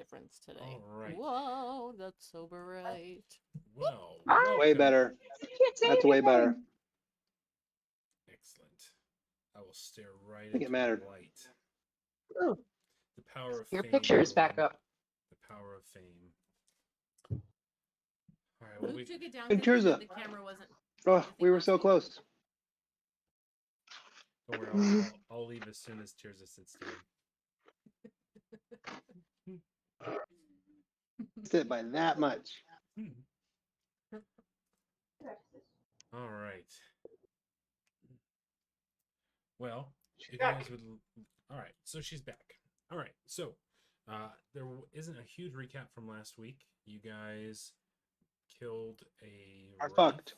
difference today. All right. Whoa, that's so bright. Well, Way welcome. better. That's way better. Excellent. I will stare right think it into mattered. the light. Ooh, The power of your fame. picture is back everyone. up. The power of fame. All right. Well, Who we took it down Hey, because he said Tirza. the camera wasn't. Oh, anything we were last so week? close. don't worry. I'll leave as soon as Tirza sits down. Sit by that much. All right. Well, She's if back. you guys would. All right. So she's back. All right. So there isn't a huge recap from last week. You guys killed a. Are wraith. fucked.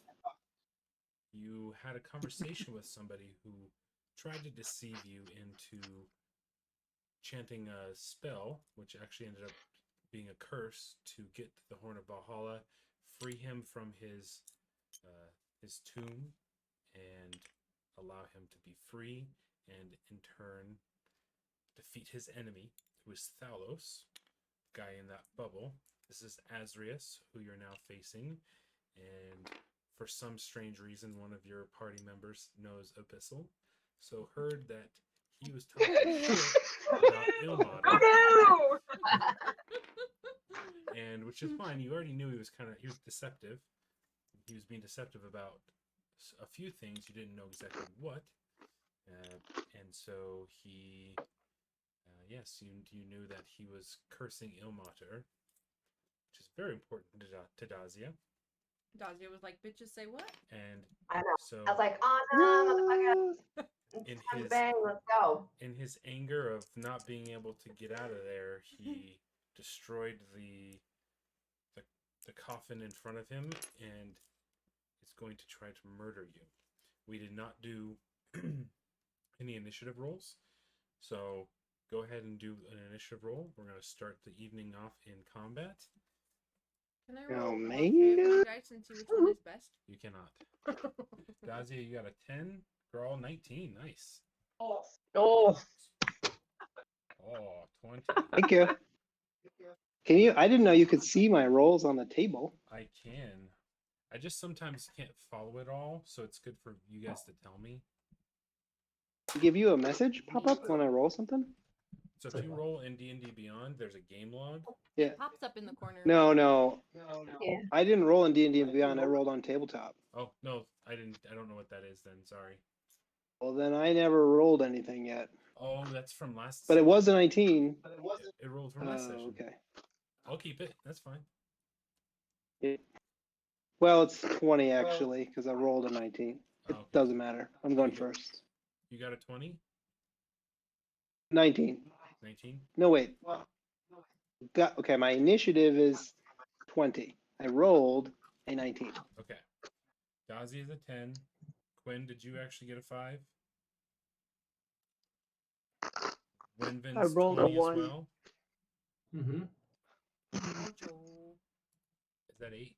You had a conversation with somebody who tried to deceive you into chanting a spell, which actually ended up being a curse to get the Horn of Valhalla, free him from his tomb, and allow him to be free, and in turn defeat his enemy, who is Thalos, the guy in that bubble. This is Azrius, who you're now facing, and for some strange reason, one of your party members knows Abyssal, so heard that he was talking shit about Ilmater, No! and which is fine. You already knew he was deceptive. He was being deceptive about a few things. You didn't know exactly what, and so he, yes, you knew that he was cursing Ilmater, which is very important to Dazia. Dazia was like, "Bitches say what?" And I know. so I was like, oh no, motherfucker. in It's time to his bang, let's go. in his anger of not being able to get out of there, he destroyed the coffin in front of him and is going to try to murder you. We did not do any initiative rolls, so go ahead and do an initiative roll. We're going to start the evening off in combat. Can I Oh, roll all man. three of my dice and see which one is best? You cannot. Dazia, you got a 10. Girl, 19. Nice. Oh, Oh, 20. Thank you. Can you? I didn't know you could see my rolls on the table. I can. I just sometimes can't follow it all, so it's good for you guys to tell me. Give you a message pop up when I roll something? So if you roll in D&D Beyond, there's a game log. Yeah. Pops up in the corner. No. yeah. I didn't roll in D&D and Beyond. I rolled on tabletop. Oh, no, I didn't. I don't know what that is then. Sorry. Well, then I never rolled anything yet. Oh, that's from last But it session. was a 19. It rolled from last session. Okay. I'll keep it. That's fine. Well, it's 20 actually because I rolled a 19. It Okay. doesn't matter. I'm going Okay. first. You got a 20? 19. 19? No, wait. Okay, my initiative is 20. I rolled a 19. Okay. Dazi is a 10. Quinn, did you actually get a 5? Winvin's I rolled a 20 as 1. well. Mm-hmm. Mojo. Is that 8?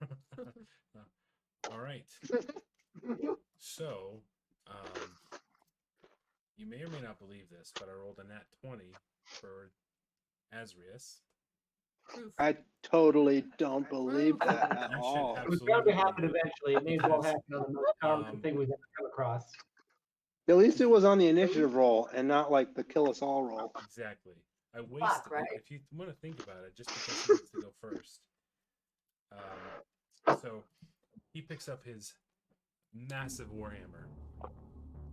Uh-huh. All right. So, you may or may not believe this, but I rolled a nat 20 for Azrius. Proof. I totally don't believe that at You should all. have- It was bound to Absolutely. happen eventually. It may as well Because, happen on the most powerful um, thing we've ever come across. At least it was on the initiative roll and not like the kill us all roll. Exactly. I wasted right? If you want to think about it, just because he gets to go first. So he picks up his massive warhammer,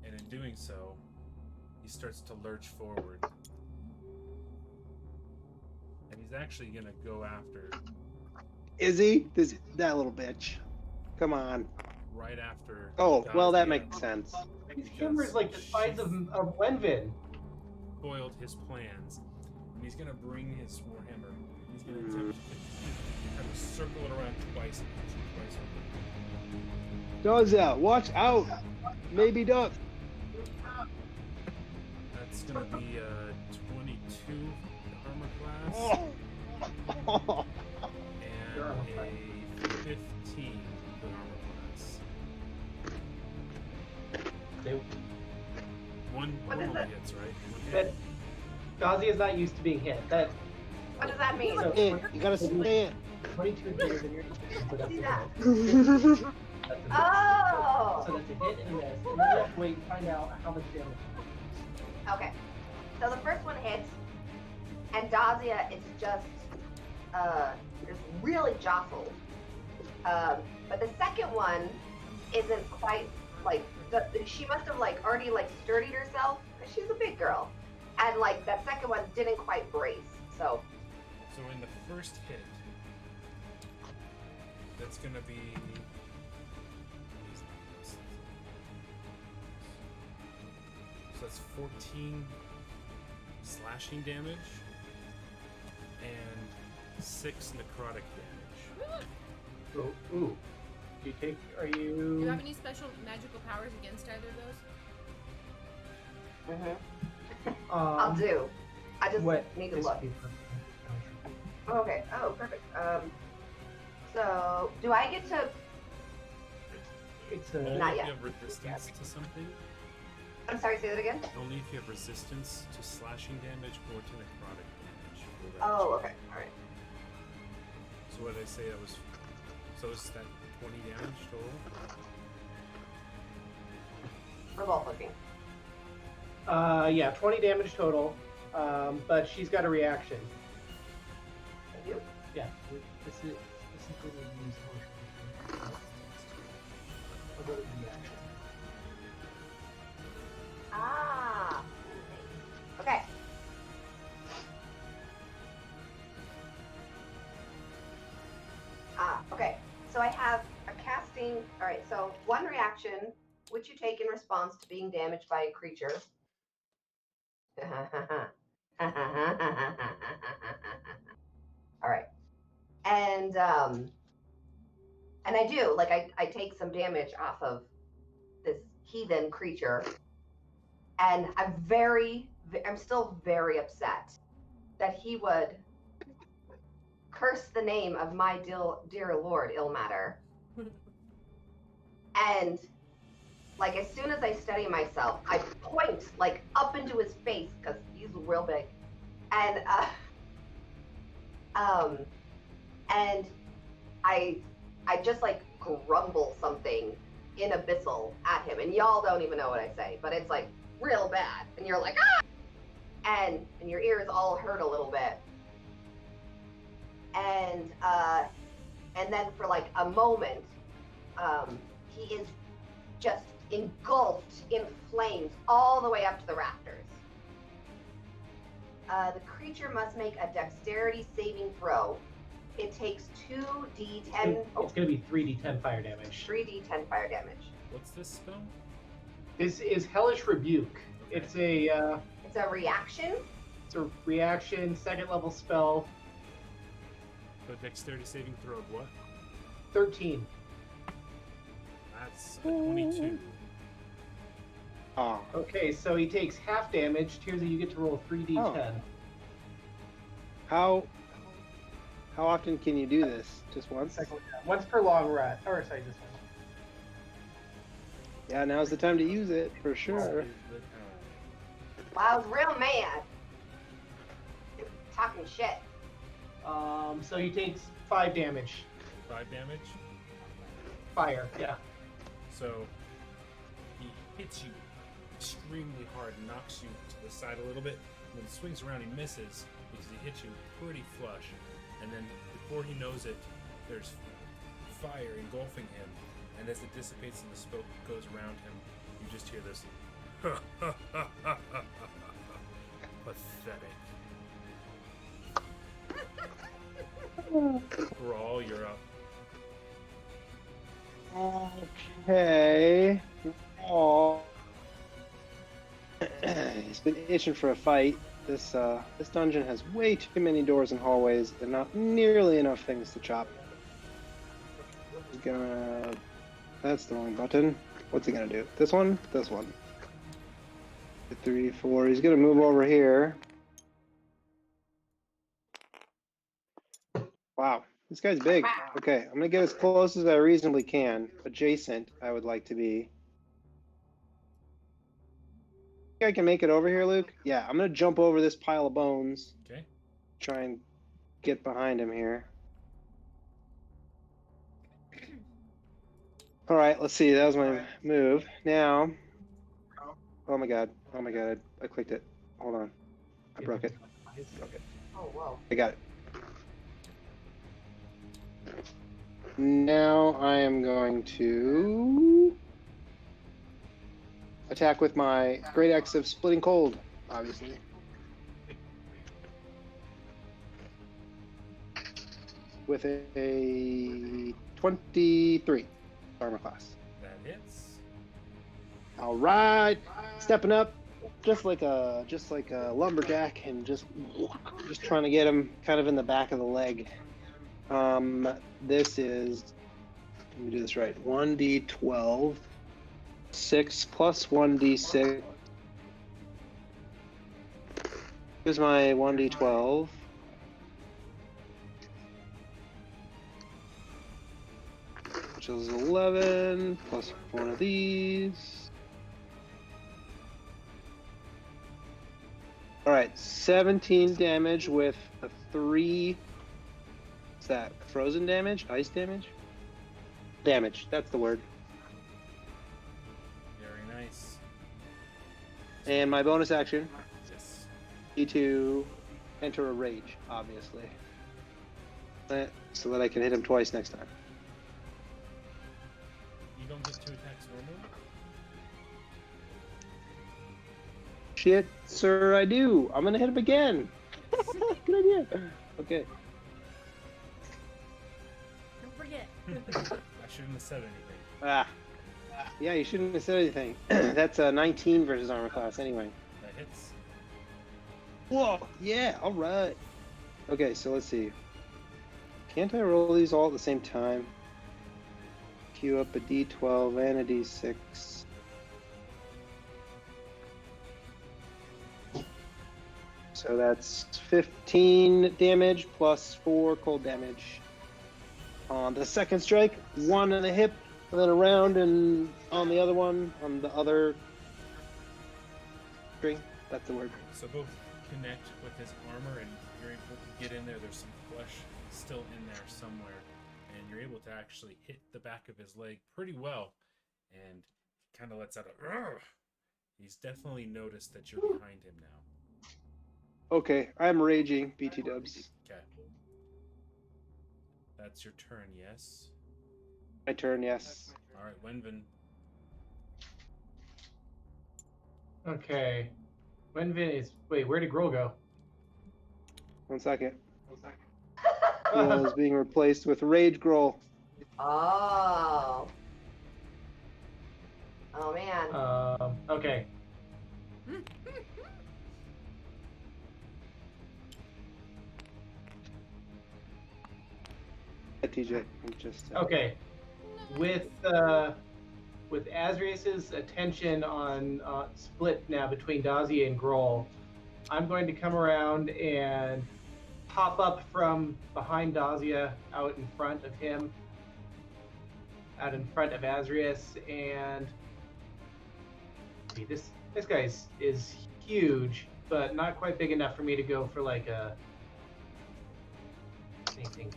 and in doing so, he starts to lurch forward, and he's actually gonna go after Is he? That little bitch. Come on. right after. Oh, well, that Dazia makes sense. His hammer is like the size of Wenvin. Foiled his plans, and he's gonna bring his warhammer. He's gonna attempt to kind of circle it around twice and hit you twice over. Dazia, watch out. Maybe duck. That's gonna be a 22 armor class Oh. and a 15 armor class. They, One What is normally it? hits, right? One that hit. Gazi is not used to being hit. That What does that mean? So- It. You gotta say it. 22 is better than your AC, so that's See a that? hit. That's a hit. Oh! So that's a hit and a miss. And then you have to wait and find out how much damage. Okay. So the first one hits, and Dazia is just really jostled. But the second one isn't quite like she must have like already like sturdied herself because she's a big girl, and like that second one didn't quite brace. So So in the first hit, that's gonna be. So that's 14 slashing damage and 6 necrotic damage. So, ooh. Do you take, are Do you you... have any special magical powers against either of those? I'll do. I just what need to is look. the perfect- Okay. Oh, perfect. So do I get to? It's Only a... Not if yet. you have resistance to something. I'm sorry. Say that again. Only if you have resistance to slashing damage or to necrotic damage. will that Oh, change. okay. All right. So what did I say? That was. So is that 20 damage total? We're both looking. Yeah, 20 damage total, but she's got a reaction. Thank you. Yeah, this is where we use motion. I'll go to reaction. Ah. Okay. Okay. So I have a casting. All right. So one reaction, which you take in response to being damaged by a creature. All right. And I do like I take some damage off of this heathen creature, and I'm still very upset that he would curse the name of my dear Lord Ilmater. And like as soon as I steady myself, I point like up into his face because he's real big, and I just like grumble something in Abyssal at him, and y'all don't even know what I say, but it's like real bad, and you're like ah, and your ears all hurt a little bit, and then for like a moment, he is just engulfed in flames all the way up to the rafters. The creature must make a dexterity saving throw. It takes 2d10, It's going to be 3d10 fire damage. 3d10 fire damage. What's this spell? This is Hellish Rebuke. Okay. It's a It's a reaction. reaction, second level spell, So dexterity saving throw of what? 13. That's a 22. Oh, Okay, so he takes half damage. Tirza, you get to roll 3d10. how often can you do this? Just once? Second, once per long rest. Or sorry, this one. Yeah, now's the time to use it for This sure. is the time. Wow, I was real mad. Talking shit. So he takes 5 damage. 5 damage. Fire, yeah. So he hits you extremely hard, knocks you to the side a little bit. When he swings around, he misses because he hits you pretty flush. And then before he knows it, there's fire engulfing him. And as it dissipates and the smoke goes around him, you just hear this pathetic. Brawl, you're up. Okay. Oh. He's been itching for a fight. This dungeon has way too many doors and hallways and not nearly enough things to chop. He's gonna... That's the wrong button. What's he gonna do? This one? This one. 3, 4. He's gonna move over here. Wow. This guy's big. Okay, I'm gonna get as close as I reasonably can. Adjacent, I would like to be. Think I can make it over here, Luke? Yeah, I'm gonna jump over this pile of bones. Okay. Try and get behind him here. All right, let's see. That was my move. Now, oh my god, I clicked it. Hold on, I broke it. Okay, Oh, whoa. I got it. Now I am going to attack with my Great Axe of Splitting Cold, obviously. With a 23 armor class. That hits. All right, stepping up, just like a lumberjack, and just trying to get him kind of in the back of the leg. This is, let me do this right. 1d12, 6 plus 1d6. Here's my 1d12. Which is 11 plus one of these. All right, 17 damage with a 3. What's that? Frozen damage? Ice damage? Damage. That's the word. Very nice. And my bonus action, Yes. E2, enter a rage, obviously, so that I can hit him twice next time. You don't get 2 attacks normal? Shit, sir, I do. I'm gonna hit him again. Good idea. Okay. Don't forget. I shouldn't have said anything. Ah. Yeah, you shouldn't have said anything. That's a 19 versus armor class anyway. That hits. Whoa, yeah, all right. Okay, so let's see. Can't I roll these all at the same time? Queue up a d12 and a d6. So that's 15 damage plus 4 cold damage. On the second strike, 1 in the hip, and then around and on the other one, on the other string. That's the word. So both connect with his armor, and you're able to get in there. There's some flesh still in there somewhere, and you're able to actually hit the back of his leg pretty well. And he kind of lets out a. "Urgh." He's definitely noticed that you're behind him now. Okay, I'm raging, BT dubs. Okay. That's your turn, yes? My turn, yes. Alright, Wenvin. Okay. Wenvin is. Wait, where did Grohl go? 1 second. Grohl is being replaced with Rage Grohl. Oh. Oh, man. Okay. TJ, I'm just. Okay. With Azrius's attention on split now between Dazia and Grohl, I'm going to come around and pop up from behind Dazia out in front of him, out in front of Azrius, and see, this guy is huge, but not quite big enough for me to go for like a anything.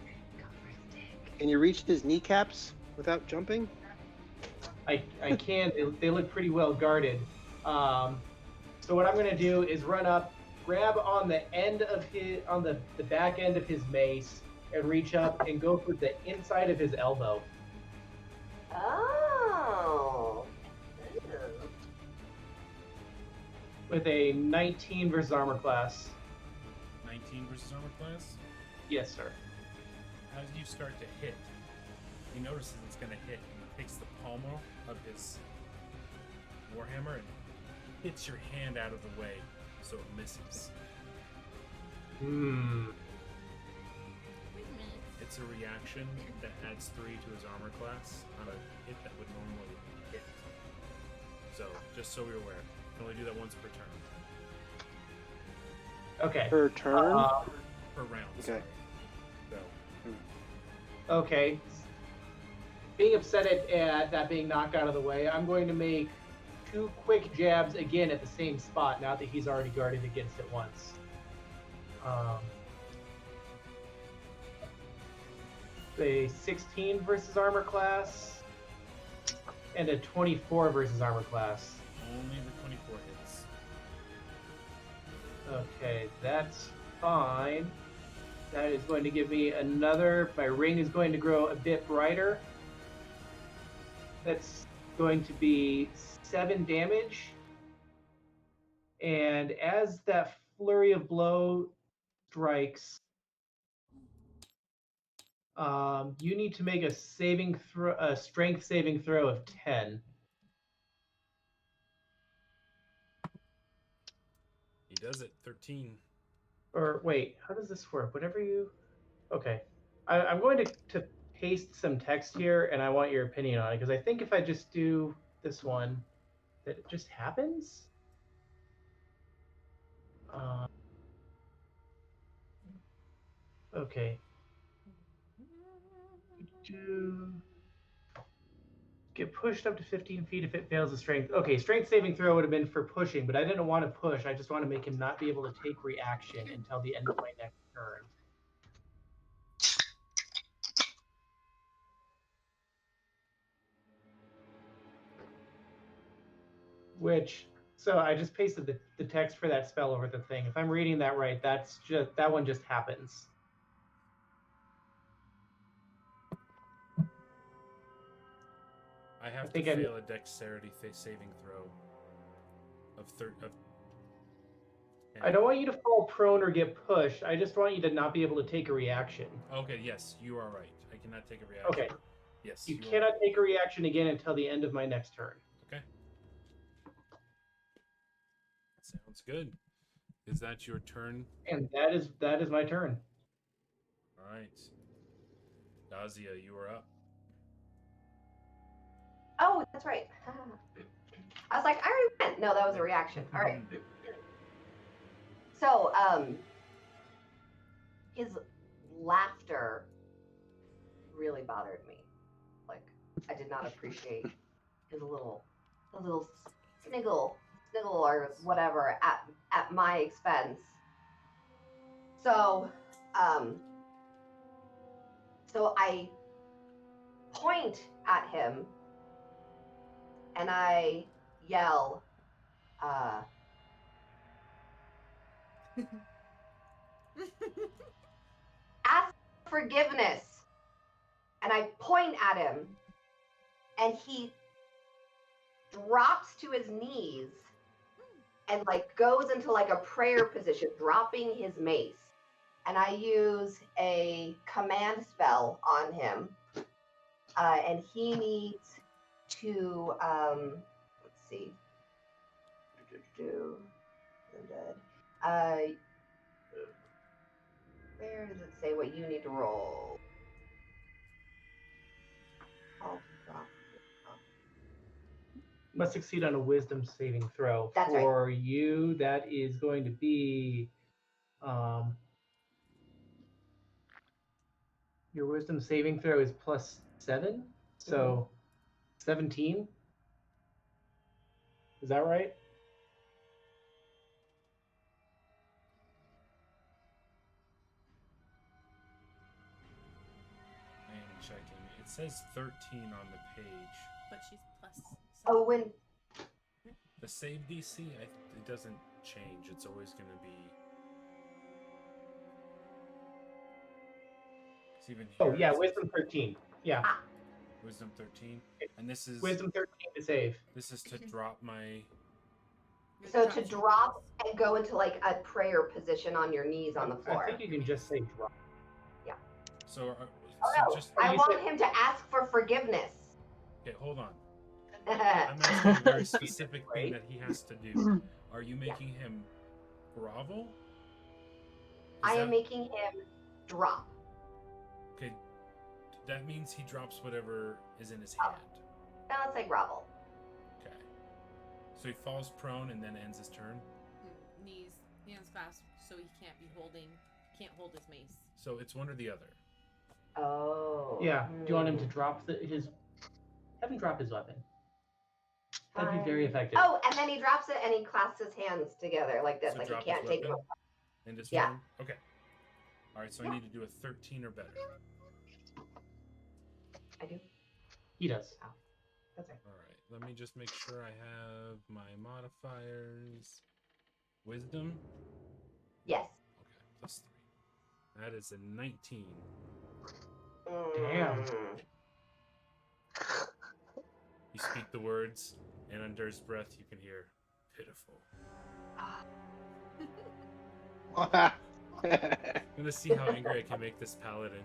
Can you reach his kneecaps without jumping? I can. They look pretty well guarded. So what I'm going to do is run up, grab on the end of the back end of his mace, and reach up and go for the inside of his elbow. Oh. Ew. With a 19 versus armor class. 19 versus armor class. Yes, sir. As you start to hit, he notices it's going to hit, and he takes the pommel of his warhammer and hits your hand out of the way so it misses. Hmm. Wait a minute. It's a reaction that adds 3 to his armor class on a hit that would normally hit. So, just so you're aware, you can only do that once per turn. Okay. Per turn? Per round, Okay. sorry. So, Okay. Being upset at that being knocked out of the way, I'm going to make 2 quick jabs again at the same spot now that he's already guarded against it once. a 16 versus armor class and a 24 versus armor class. Only the 24 hits. Okay, that's fine. That is going to give me another. My ring is going to grow a bit brighter. That's going to be 7 damage. And as that flurry of blow strikes, you need to make a strength saving throw of 10. He does it. 13. Or wait, how does this work? Whatever you. Okay, I'm going to paste some text here, and I want your opinion on it because I think if I just do this one, that it just happens. Okay. Get pushed up to 15 feet if it fails the strength. Okay, strength saving throw would have been for pushing, but I didn't want to push. I just want to make him not be able to take reaction until the end of my next turn. So I just pasted the text for that spell over the thing. If I'm reading that right, that one just happens. I have to fail a dexterity saving throw of 10. I don't want you to fall prone or get pushed. I just want you to not be able to take a reaction. Okay, yes, you are right. I cannot take a reaction. Okay. Yes. You cannot take a reaction again until the end of my next turn. Okay. Sounds good. Is that your turn? And that is my turn. All right. Dazia, you are up. Oh, that's right. I was like, I already went. No, that was a reaction. All right. So, his laughter really bothered me. Like, I did not appreciate his little sniggle or whatever at my expense. So, so I point at him and I yell, ask forgiveness. And I point at him and he drops to his knees and like goes into like a prayer position, dropping his mace. And I use a command spell on him. And he needs to, let's see. Where does it say what you need to roll? Must succeed on a wisdom saving throw. That's For right. you, that is going to be your wisdom saving throw is +7, so 17. Is that right? I'm checking. It says 13 on the page. But she's +7. Oh, when The save DC, it doesn't change. It's always going to be. It's even here. Oh yeah, wisdom 13. Yeah. Wisdom 13, and this is Wisdom 13 to save. This is to drop my. So to drop and go into like a prayer position on your knees on the floor. I think you can just say drop. Yeah. So, Oh no, just. I want him to ask for forgiveness. Okay, hold on. I'm asking a very specific thing Right? that he has to do. Are you making him grovel? I am making him drop. Okay, that means he drops whatever is in his Oh. hand. Now let's say grovel. Okay. So he falls prone and then ends his turn. Knees, hands clasped, so he can't hold his mace. So it's one or the other. Oh. Yeah. Do you want him to drop his? Have him drop his weapon. That'd be very effective. Oh, and then he drops it and he clasps his hands together like this, So like drop he his can't take them weapon? apart. End his Yeah. turn? Okay. Alright, so I need to do a 13 or better. I do. He does. That's right. All right. Let me just make sure I have my modifiers. Wisdom. Yes. Okay, +3. That is a 19. Damn. You speak the words, and under his breath, you can hear pitiful. I'm gonna see how angry I can make this paladin.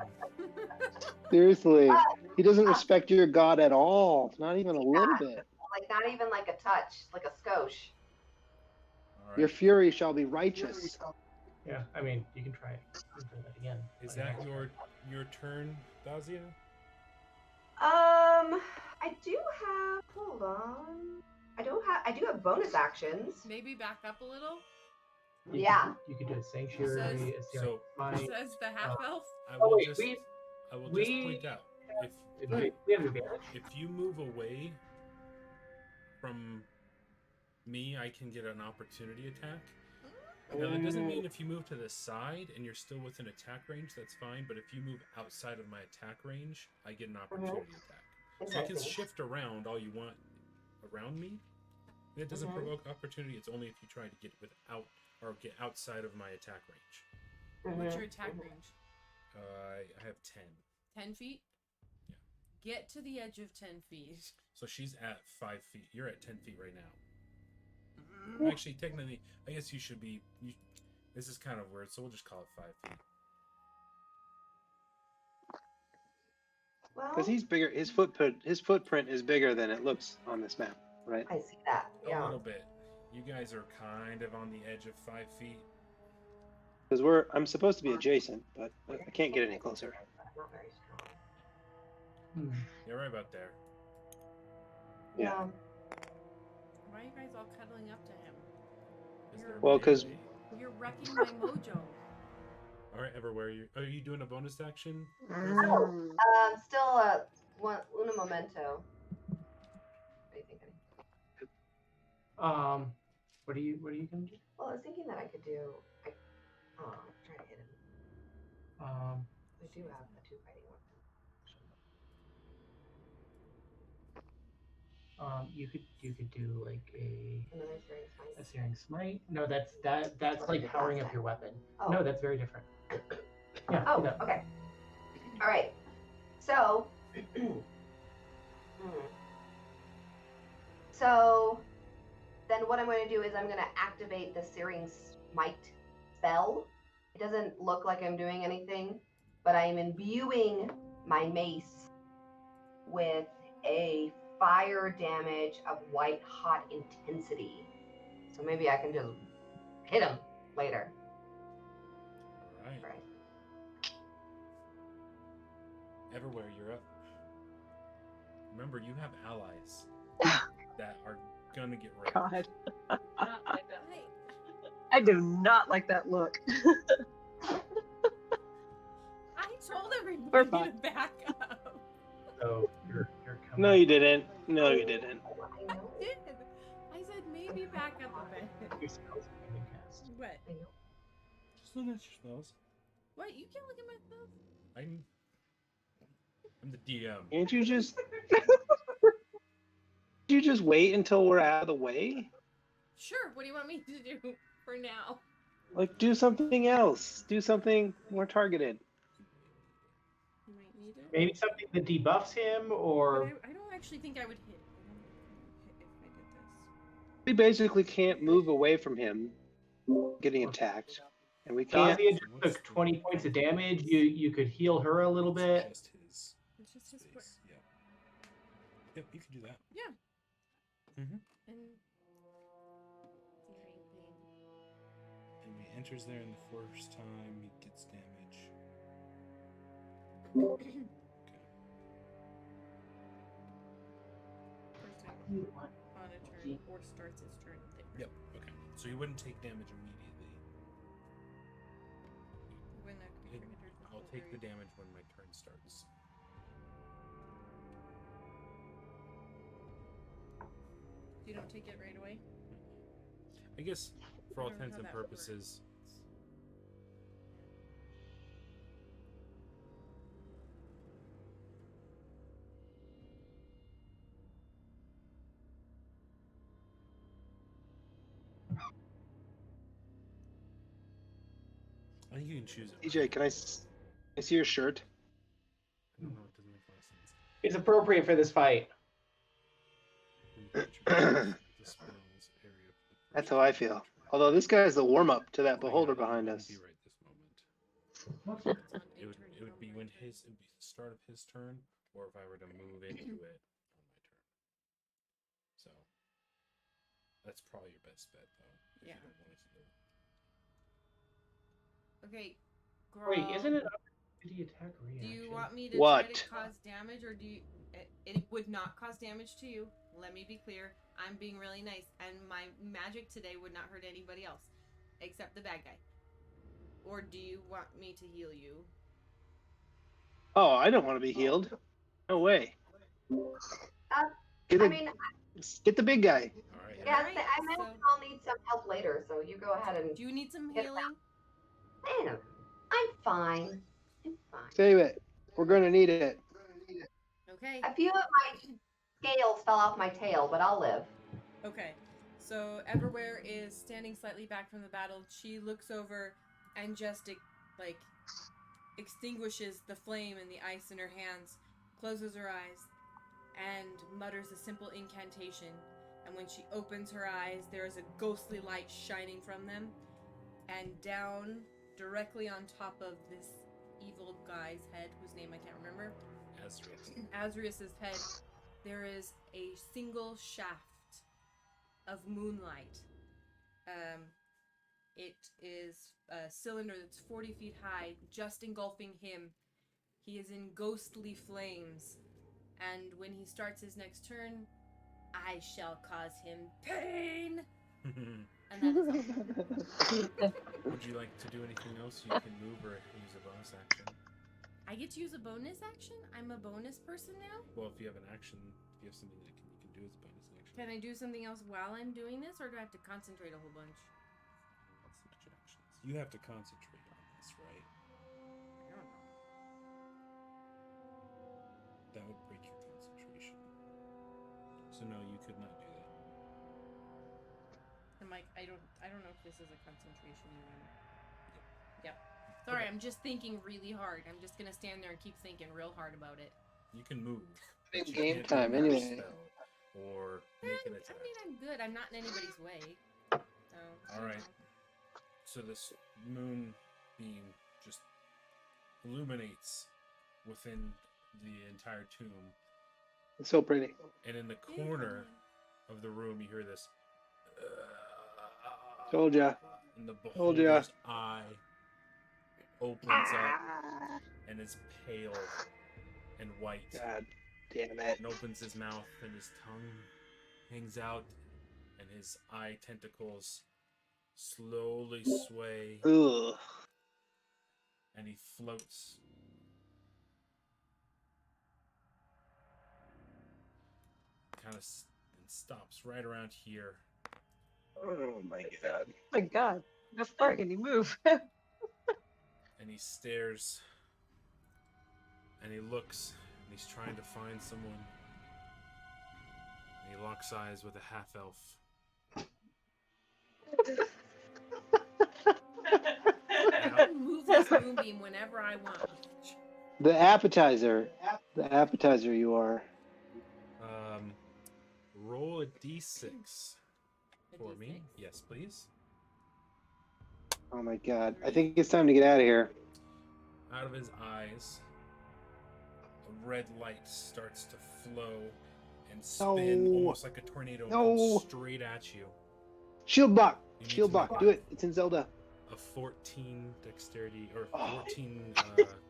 Seriously, he doesn't respect your god at all. Not even a little bit. Like not even like a touch, like a skosh. All right. Your fury shall be righteous. Yeah, I mean, you can try it. You can try that again. Is that your turn, Dazia? I do have. Hold on. I do have bonus actions. Maybe back up a little. Yeah. You could do a sanctuary, a searing So- smite. Says the half elf. I Oh, will wait, just we point out We have advantage. if you move away from me, I can get an opportunity attack. Now that doesn't mean if you move to the side and you're still within attack range, that's fine. But if you move outside of my attack range, I get an opportunity attack. So I can Interesting. shift around all you want around me. And it doesn't Mhm. provoke opportunity. It's only if you try to get without or get outside of my attack range. What's Mhm. your attack range? I have 10. 10 feet? Yeah. Get to the edge of 10 feet. So she's at 5 feet. You're at 10 feet right now. Actually, technically, I guess you should be. This is kind of weird, so we'll just call it 5 feet. Well, Because he's bigger. His footprint is bigger than it looks on this map, right? I see that. A Yeah. little bit. You guys are kind of on the edge of 5 feet. Because I'm supposed to be adjacent, but I can't get any closer. Not very strong. Hmm. You're right about there. Yeah. No. Why are you guys all cuddling up to him? They're Well, 'cause- melee. You're wrecking my mojo. All right, everywhere. Are you doing a bonus action? Still one una momento. What are you thinking? What are you gonna do? Well, I was thinking that I could do. Try to hit him. I do have the 2 fighting weapons. You could do like Another searing a smite. searing smite. No, that's like powering up your weapon. Oh. No, that's very different. Yeah. Oh, do that. okay. All right. So, so then what I'm going to do is I'm going to activate the Searing Smite spell. It doesn't look like I'm doing anything, but I am imbuing my mace with a fire damage of white hot intensity. So maybe I can just hit him later. All right. Right. Everywhere, you're up. Remember, you have allies that are gonna get raped. God, Hey, I do not like that look. I told We're everybody fine. to back up. So you're coming. No, you didn't. No, you didn't. I did. I said maybe back up a bit. Your spells have been cast. What? Just look at your spells. What? You can't look at my stuff? I'm the DM. Can't you just? You just wait until we're out of the way? Sure. What do you want me to do for now? Like, do something else. Do something more targeted. You might need it. Maybe something that debuffs him, But or I don't actually think I would hit. I don't think I would hit if I did this. We basically can't move away from him getting attacked, and we can't. Dazia just took 20 points of damage. You could heal her a little bit. Just his It's just his foot. space. Yeah. Yep, you can do that. Yeah. Mhm. And see how you play. And he enters there in the first time, he gets damage. Okay. First time You want- on a turn or starts his turn there. Yep. Okay. So you wouldn't take damage immediately. When that creature enters the I'll field take the area. damage when my turn starts. You don't take it right away. I guess for all I don't know intents how and that purposes, I think you can choose it. DJ, can I see your shirt? I don't know. It doesn't make a lot of sense. It's appropriate for this fight. The spell's area for the That's first how I time. feel. Although this guy's the warm up to that Oh, yeah, beholder it behind wouldn't us. Be right this moment. It's on It would turn, it would be when his it'd be the start of his turn, or if I were to move into it on my turn. So that's probably your best bet, though. If Yeah. You don't want to do it. Okay. Wait, Growl, isn't it opportunity attack Do reaction? you want me to try What? to cause damage, or do you? It would not cause damage to you. Let me be clear. I'm being really nice, and my magic today would not hurt anybody else, except the bad guy. Or do you want me to heal you? Oh, I don't want to be healed. No way. Get I the, mean, get the big guy. All right. yeah, Alright, I meant so- I'll need some help later, so you go ahead and. Do you need some Hit healing? Man, I'm fine. I'm fine. Save it. We're gonna need it. Okay. A few of my scales fell off my tail, but I'll live. Okay. So Everwhere is standing slightly back from the battle. She looks over and just extinguishes the flame and the ice in her hands, closes her eyes, and mutters a simple incantation. And when she opens her eyes, there is a ghostly light shining from them, and down directly on top of this evil guy's head, whose name I can't remember, Azrius's head, there is a single shaft of moonlight. It is a cylinder that's 40 feet high, just engulfing him. He is in ghostly flames, and when he starts his next turn, I shall cause him pain. And that is all. Would you like to do anything else? You can move or use a bonus action. I get to use a bonus action? I'm a bonus person now? Well, if you have an action, if you have something that you can do as a bonus action. Can I do something else while I'm doing this, or do I have to concentrate a whole bunch? That's such actions. You have to concentrate on this, right? I don't know. That would break your concentration. So no, you could not do that. I'm like, I don't know if this is a concentration one. Yep. Sorry, I'm just thinking really hard. I'm just gonna stand there and keep thinking real hard about it. You can move. It's but you game can't do time another anyway. spell or make an I attack. mean, I'm good. I'm not in anybody's way. So. All right. So this moon beam just illuminates within the entire tomb, It's so pretty. and in the corner of the room, you hear this. Told ya. And the Told ya. beholder's eye opens up and is pale and white, God damn it. and opens his mouth, and his tongue hangs out, and his eye tentacles slowly sway, Ugh. and he floats. Kind of and stops right around here. Oh my god. Oh my god. How far can he move? And he stares, and he looks, and he's trying to find someone. And he locks eyes with a half elf. I can move this moonbeam whenever I want. The appetizer. The appetizer you are. Roll a d6 A for me. D6? Yes, please. Oh my god. I think it's time to get out of here. Out of his eyes, a red light starts to flow and spin No. almost like a tornado and No. come straight at you. Shield block. You need Shield to make block. a- Do it. It's in Zelda. A 14 dexterity or Oh. 14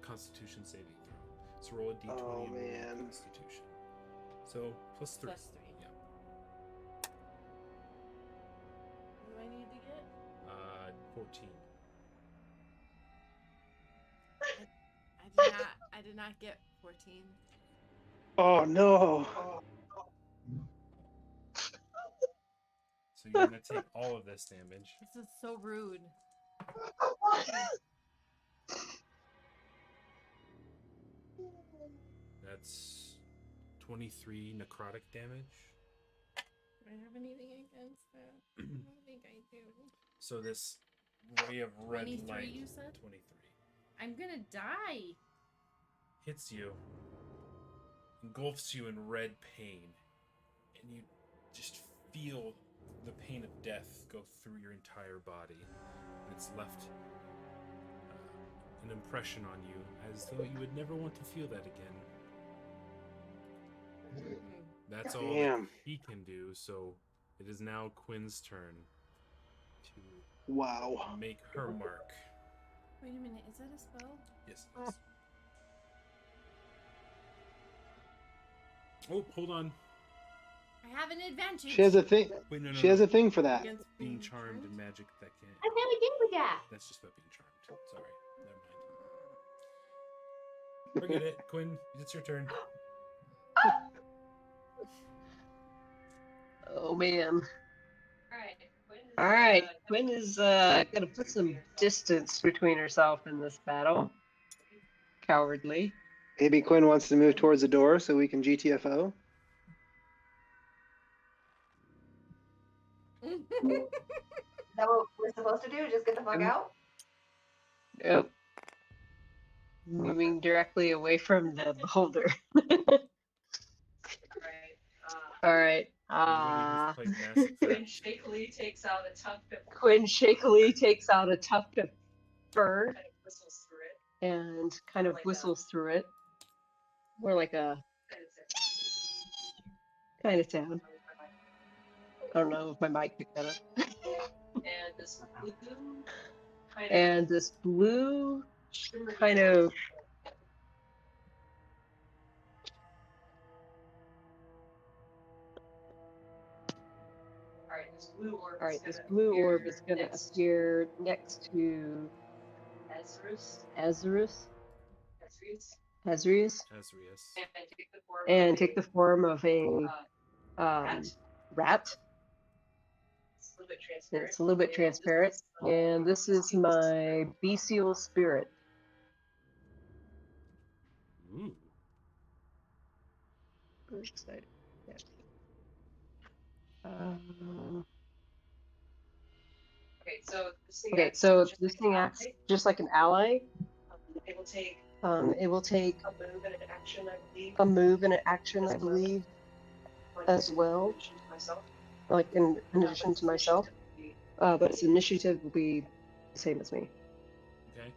Constitution saving throw. So roll a d20 Oh, and roll man. Constitution. So plus 3. Plus 3. Yeah. What do I need to get? 14. I did not get 14. Oh no. So you're gonna take all of this damage. This is so rude. That's 23 necrotic damage. Do I have anything against that? I don't think I do. So this ray of red 23, light. you said? 23. I'm gonna die. Hits you, engulfs you in red pain, and you just feel the pain of death go through your entire body. And it's left an impression on you as though you would never want to feel that again. That's all that Damn. he can do, so it is now Quinn's turn to Wow. make her mark. Wait a minute, is that a spell? Yes, it is. Oh, hold on. I have an advantage. She has a thing. Wait, no. She has a thing for that. Against being charmed and magic that can't. I never did with that. That's just about being charmed. Sorry, never mind. Forget it, Quinn. It's your turn. Oh man. Alright. All right, Quinn is gonna put some distance between herself and this battle. Cowardly. Maybe Quinn wants to move towards the door so we can GTFO. Is that what we're supposed to do? Just get the fuck out? Yep. Moving directly away from the beholder. All right. Anybody who's played Mass Quinn Effect, shakily takes out a tuft of Quinn shakily takes out a tuft of fur kind of whistles through it. and kind of Like whistles through it. More like a And it's kind of sound. I don't know if my mic picked that up. and this blue kind of And this blue shimmery kind of All right, this blue orb is gonna appear next to Azarus. Azarus, Azarus. Azrius, Asrius. and take the form of a rat. rat. It's a little bit transparent. It's a little bit transparent, and this is my bestial spirit. Ooh. Where's that? Yeah. Okay, so this thing Okay, acts so just this like thing an acts just like an ally. It will take It will take a move and an action, I believe. a move and an action, I believe, like, as well. in addition to myself. like in addition to myself. But its initiative will be the same as me. Okay.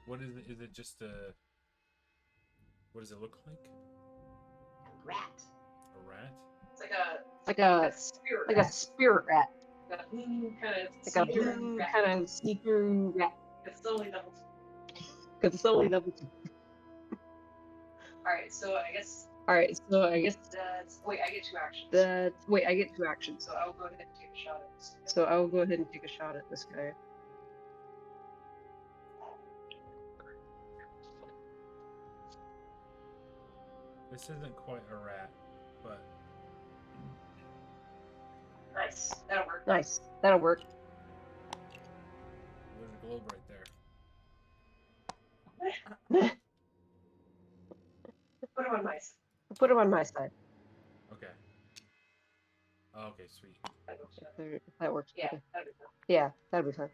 What is it? Is it just a? What does it look like? Rat. A rat? It's like a Like a spirit. like a spirit rat, like a blue kind of like a see-through blue rat. kind of see-through rat. It's only level 2. Because it's only level 2. Alright, so I guess All right, so I guess that's wait, I get 2 actions. I get 2 actions. So I'll go ahead and take a shot at this. So I will go ahead and take a shot at this guy. This isn't quite a rat, but Nice. That'll work. Nice, that'll work. there's a globe right there. Put him on my side. Put him on my side. Okay. Oh, okay, sweet. If that works. Yeah, Okay. that'll be fun. Yeah, that'll be fine.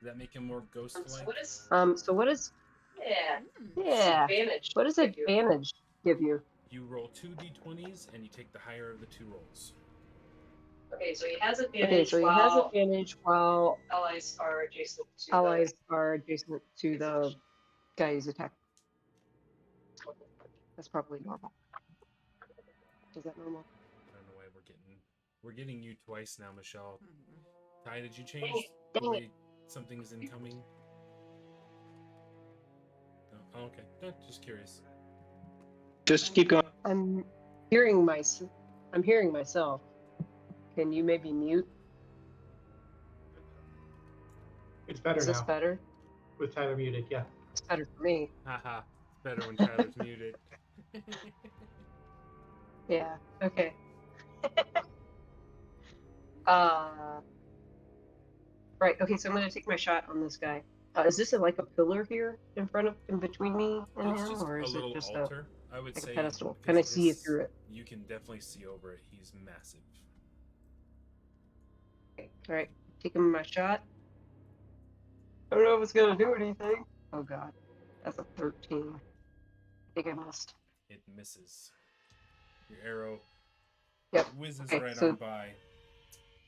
Does that make him more So ghost-like? what is So what is yeah. yeah? Advantage. What does give you? advantage give you? You roll 2 d20s and you take the higher of the 2 rolls. Okay, so he has advantage Okay, so he has while advantage while allies are adjacent to allies are adjacent to the guy he's attacking. That's probably normal. Is that normal? I don't know why we're getting you twice now, Michelle. Ty, did you change Dang the it. way something's incoming? No? Oh, okay. No, just curious. Just keep going. I'm hearing myself. Can you maybe mute? It's better Is this now better? with Tyler muted. Yeah. It's better for me. Haha. It's better when Tyler's muted. Yeah. Okay. Right. Okay. So I'm gonna take my shot on this guy. Is this like a pillar here in between me and It's him, just or a is it little just altar, I would like a say. pedestal? because Can I of see his- through it? You can definitely see over it. He's massive. All right. Taking my shot. I don't know if it's gonna do anything. Oh god. That's a 13. I think I missed. It misses. Your arrow Yep. whizzes Okay, right so- on by.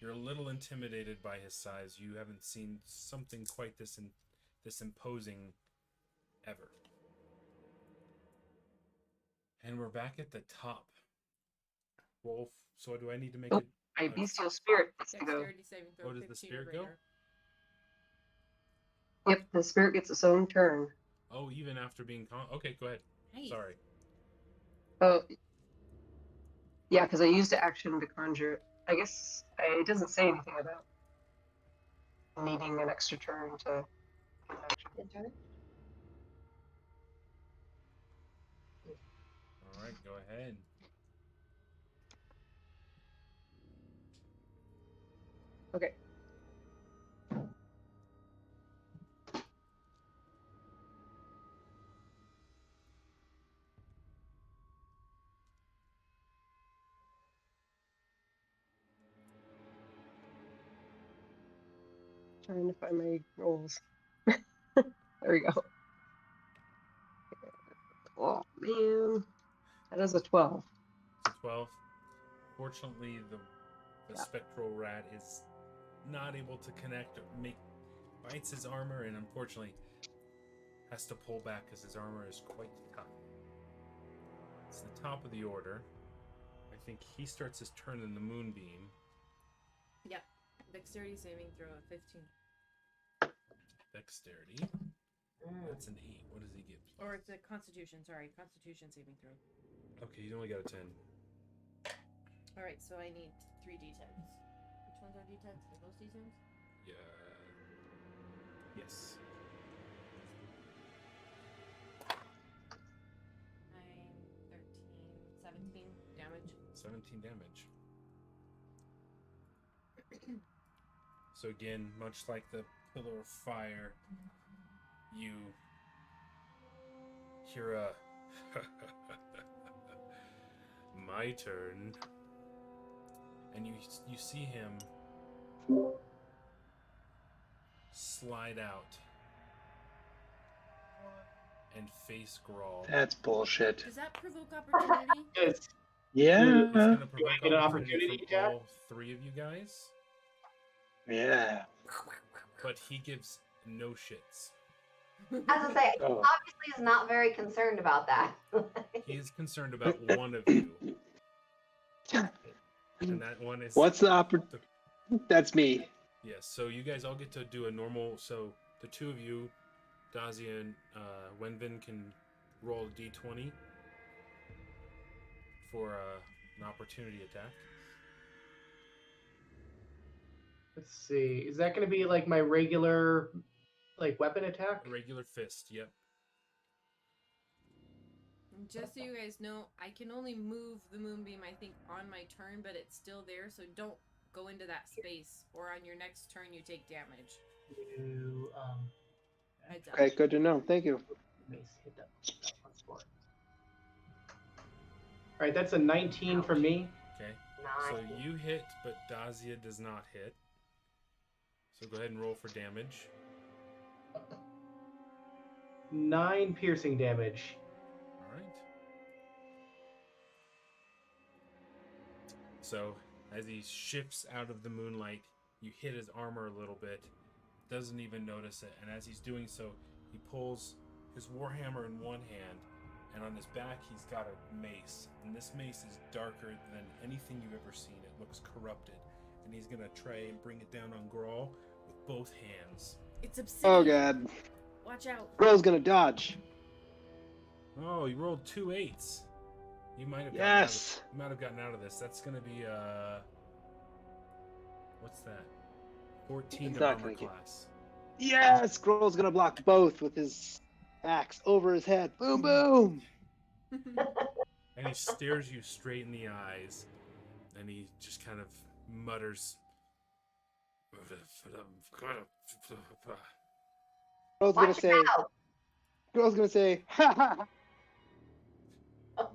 You're a little intimidated by his size. You haven't seen something quite this imposing ever. And we're back at the top. Wolf. So do I need to make Nope. it? My bestial spirit gets to go. Dexterity saving throw. Oh, does the 15 or spirit go? greater. Yep, the spirit gets its own turn. Oh, even after being okay, go ahead. Nice. Sorry. Oh. Yeah, because I used the action to conjure it. I guess it doesn't say anything about needing an extra turn to. His turn? All right, go ahead. Okay. Trying to find my rolls. There we go. Oh man, that is a 12. It's a 12. Fortunately, the Yeah. spectral rat is not able to connect or bites his armor, and unfortunately has to pull back because his armor is quite tough. It's the top of the order. I think he starts his turn in the moonbeam. Yep. Dexterity saving throw of 15. Dexterity. Mm. That's an 8. What does he get? Or it's a constitution, sorry. Constitution saving throw. Okay, he's only got a 10. Alright, so I need 3 d10s. Which ones are d10s? Are those d10s? Yeah. Yes. 9, 13, 17 damage. 17 damage. So again, much like the pillar of fire, you hear a my turn, and you see him slide out and face Grawl. That's bullshit. Does that provoke opportunity? It's Yeah. It's gonna provoke I get an opportunity opportunity from attack? all 3 of you guys, Yeah. but he gives no shits. As I say, he Oh. obviously is not very concerned about that. He is concerned about one of you, and that one is What's the That's me. Yes. So you guys all get to do a normal. So the 2 of you, Dazia and Wenvin, can roll a d20 for an opportunity attack. Let's see. Is that going to be like my regular, like weapon attack? A regular fist. Yep. And just so you guys know, I can only move the moonbeam, I think, on my turn, but it's still there, so don't go into that space, or on your next turn you take damage. You, Heads up. Okay, good to know. Thank you. mace hit that on score. All right, that's a 19 for me. Okay. So Nine. you hit, but Dazia does not hit. So go ahead and roll for damage. 9 piercing damage. All right. So as he shifts out of the moonlight, you hit his armor a little bit. Doesn't even notice it, and as he's doing so, he pulls his warhammer in one hand, and on his back he's got a mace. And this mace is darker than anything you've ever seen. It looks corrupted, and he's gonna try and bring it down on Grawl with both hands. It's obsidian. Oh god. Watch out. Girl's gonna dodge. Oh, you rolled 2 8s. You might have Yes. you might have gotten out of this. That's gonna be what's that? 14 It's to not armor gonna get- class. Yes, Girl's gonna block both with his axe over his head. Boom, boom. And he stares you straight in the eyes, and he just kind of mutters. Girl's gonna Watch say. out! Girl's gonna say. Ha ha.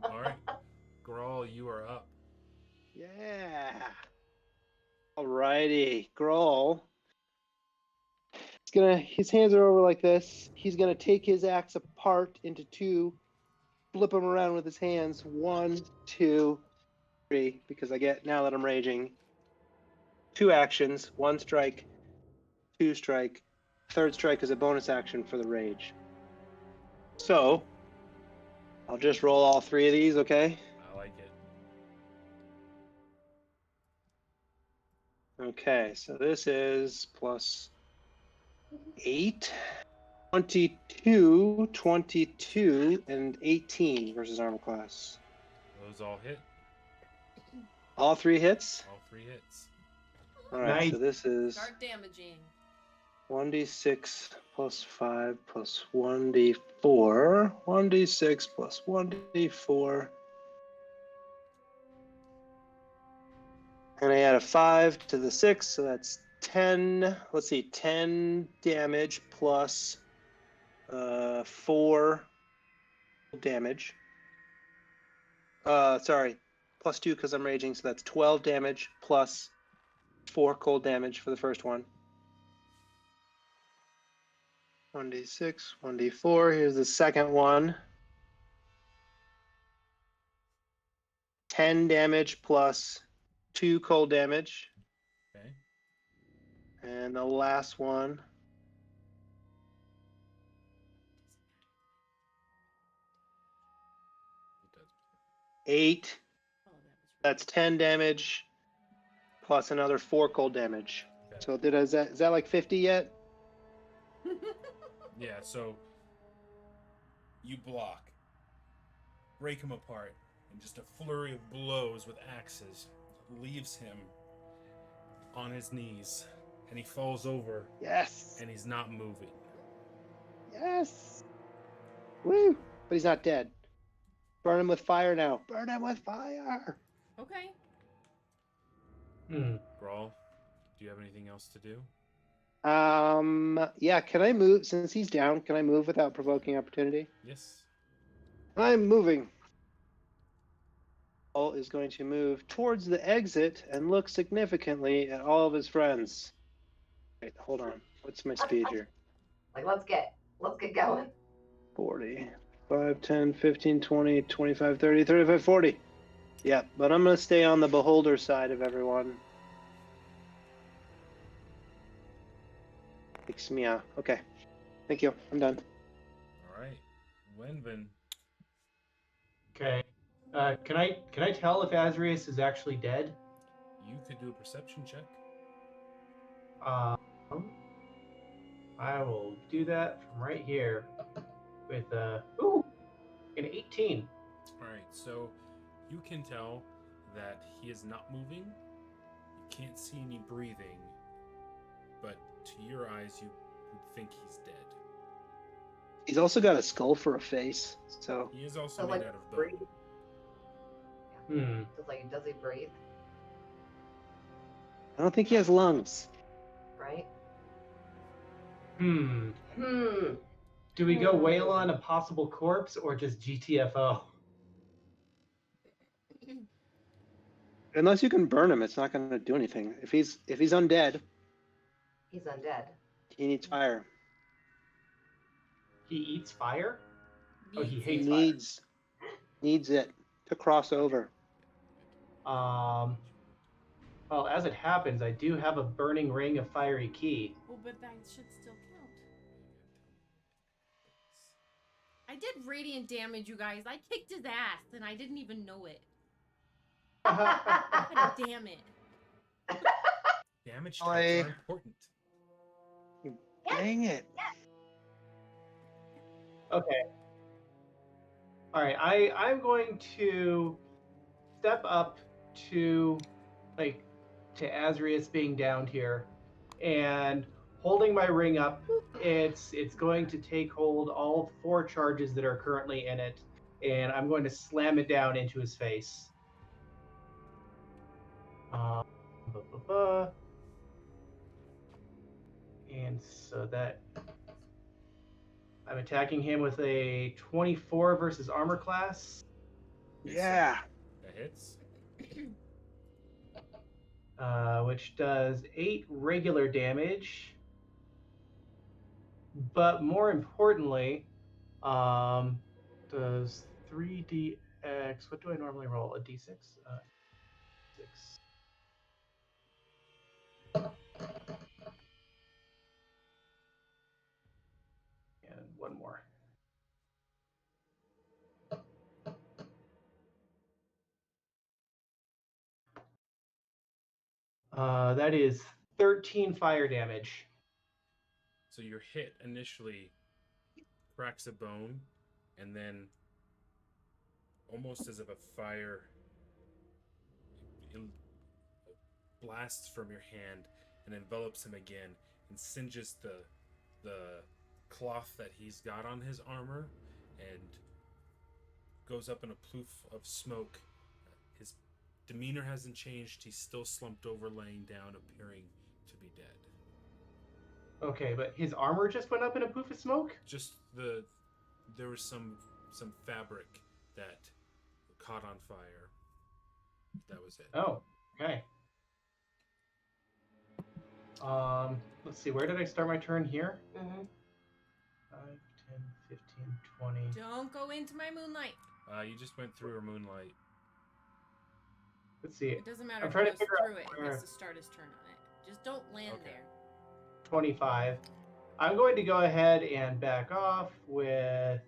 All right, Grawl, you are up. Yeah. Alrighty, Grohl His hands are over like this. He's gonna take his axe apart into two, flip him around with his hands. 1, 2, 3. Because I get, now that I'm raging, 2 actions. 1 strike, 2 strike. 3rd strike is a bonus action for the rage. So I'll just roll all 3 of these, okay? I like it. Okay, so this is plus 8, 22, 22, and 18 versus armor class. Those all hit. All 3 hits? All 3 hits. Alright, so Nice. this is Start damaging. 1d6 plus 5 plus 1d4. 1d6 plus 1d4. And I add a 5 to the 6, so that's 10. Let's see, 10 damage plus 4 damage. Sorry, plus 2 because I'm raging, so that's 12 damage plus 4 cold damage for the first one. 1d6, 1d4. Here's the second one. 10 damage plus 2 cold damage. Okay. And the last one. It does. 8. Oh, that was That's 10 damage plus another 4 cold damage. Okay. So is that like 50 yet? Yeah, so you block, break him apart, and just a flurry of blows with axes leaves him on his knees, and he falls over, Yes. and he's not moving. Yes. Woo. But he's not dead. Burn him with fire now. Burn him with fire. Okay. Grawl, do you have anything else to do? Yeah, can I move? Since he's down, can I move without provoking opportunity? Yes. I'm moving. Paul is going to move towards the exit and look significantly at all of his friends. Wait, hold on. What's my speed here? Like, let's get going. 40, 5, 10, 15, 20, 25, 30, 35, 40. Yeah, but I'm going to stay on the beholder side of everyone. Takes me out. Okay. Thank you. I'm done. All right. Wenvin. Okay. Can I tell if Azrius is actually dead? You could do a perception check. I will do that from right here with an 18. All right, so you can tell that he is not moving. You can't see any breathing, but to your eyes, you would think he's dead. He's also got a skull for a face, so He is also So, made like, out of bone. breathe. Hmm. It's like, does he breathe? I don't think he has lungs. Right? Hmm. Do we go wail on a possible corpse or just GTFO? Unless you can burn him, it's not going to do anything. If he's undead, He's undead. he needs fire. He eats fire? Oh, he Needs hates it. fire. Needs it to cross over. Well, as it happens, I do have a burning ring of fiery key. Oh, but that should still count. I did radiant damage, you guys. I kicked his ass, and I didn't even know it. God damn it. Damage I- types are important. Dang it. Okay. All right. I'm going to step up to Azrius being down here, and holding my ring up. It's going to take hold all 4 charges that are currently in it, and I'm going to slam it down into his face. And so that I'm attacking him with a 24 versus armor class, Yeah. That hits. which does 8 regular damage But more importantly, does 3dx, what do I normally roll? A d6? 6. And one more. That is 13 fire damage. So your hit initially cracks a bone, and then almost as if a fire blasts from your hand and envelops him again and singes the cloth that he's got on his armor and goes up in a ploof of smoke. His demeanor hasn't changed. He's still slumped over, laying down, appearing to be dead. Okay, but his armor just went up in a poof of smoke? Just there was some fabric that caught on fire. That was it. Oh, okay. Let's see, where did I start my turn here? Mm-hmm. 5, 10, 15, 20. Don't go into my moonlight. You just went through her moonlight. Let's see, It doesn't matter I'm if trying he to goes figure out through it. He where- has to start his turn on it. Just don't land Okay. there. 25. I'm going to go ahead and back off with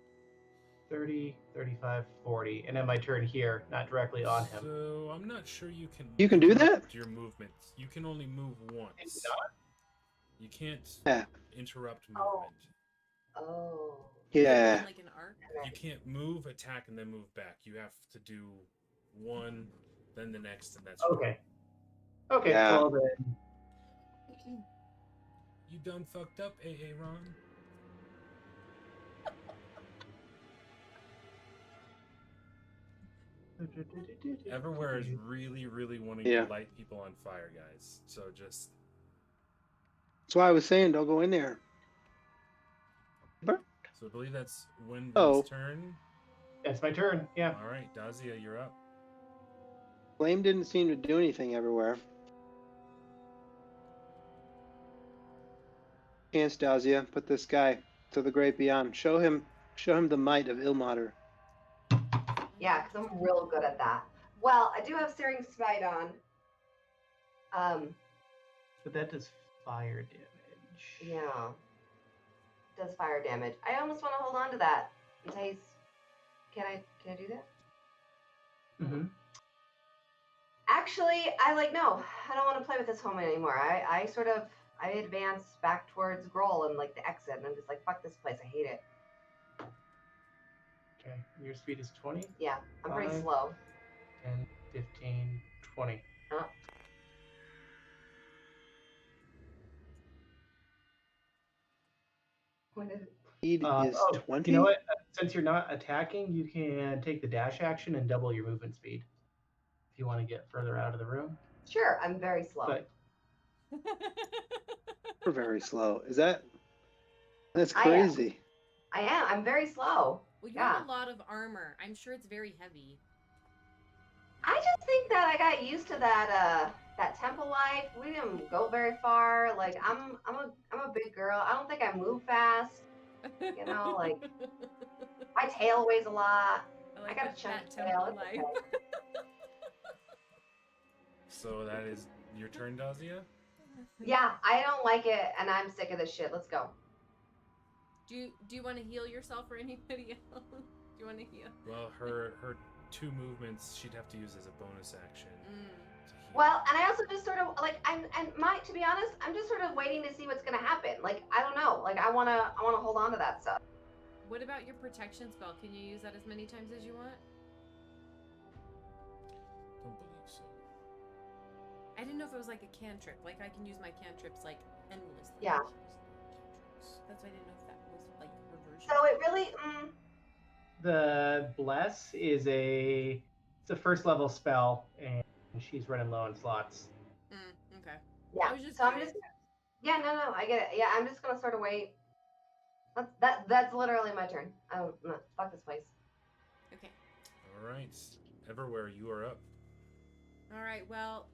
30, 35, 40, and then my turn here, not directly on him. So I'm not sure you can. You can do interrupt that? Your movements. You can only move once. It's not? You can't Yeah. interrupt Oh. movement. Oh. Yeah. Like an arc. You can't move, attack, and then move back. You have to do one, then the next, and that's Okay. Okay, Yeah. well then. You done fucked up, AA Ron. Everywhere is really, really wanting Yeah. to light people on fire, guys. So just That's why I was saying don't go in there. so I believe that's Winvin's Oh. turn. That's my turn, yeah. All right, Dazia, you're up. Flame didn't seem to do anything everywhere. Chance, Dazia, put this guy to the great beyond. Show him the might of Ilmater. Yeah, because I'm real good at that. Well, I do have Searing Smite on. But that does fire damage. Yeah. Does fire damage. I almost want to hold on to that until he's. Can I do that? Mm-hmm. Actually, no. I don't want to play with this home anymore. I advance back towards Grohl and like the exit, and I'm just like, fuck this place. I hate it. Okay, your speed is 20, Yeah, I'm pretty Fine. slow. 10, 15, 20. What is it? Speed is Oh, 20. You know what? Since you're not attacking, you can take the dash action and double your movement speed if you want to get further out of the room. Sure, I'm very slow. But We're very slow. Is that? That's I am. crazy. I am. I'm very slow. Well, you Yeah. have a lot of armor. I'm sure it's very heavy. I just think that I got used to that temple life. We didn't go very far. Like I'm a big girl. I don't think I move fast. You know, like my tail weighs a lot. I I like got a that chunky fat tail. temple It's life. okay. So that is your turn, Dazia. Yeah, I don't like it, and I'm sick of this shit. Let's go. Do you want to heal yourself or anybody else? Do you want to heal? Well, her two movements she'd have to use as a bonus action. Mm. To heal. Well, and I also just sort of like to be honest, I'm just sort of waiting to see what's gonna happen. Like I don't know. Like I wanna hold on to that stuff. What about your protection spell? Can you use that as many times as you want? Don't believe so. I didn't know if it was like a cantrip. Like I can use my cantrips like endlessly. Yeah. That's why I didn't know if that was like reversion. So it really. the Bless is it's a first level spell, and she's running low on slots. Okay. Yeah. I was just So I'm curious. just. Yeah, no, I get it. Yeah, I'm just gonna sort of wait. That's literally my turn. Oh, no, fuck this place. Okay. All right, Everywhere, you are up. All right. Well,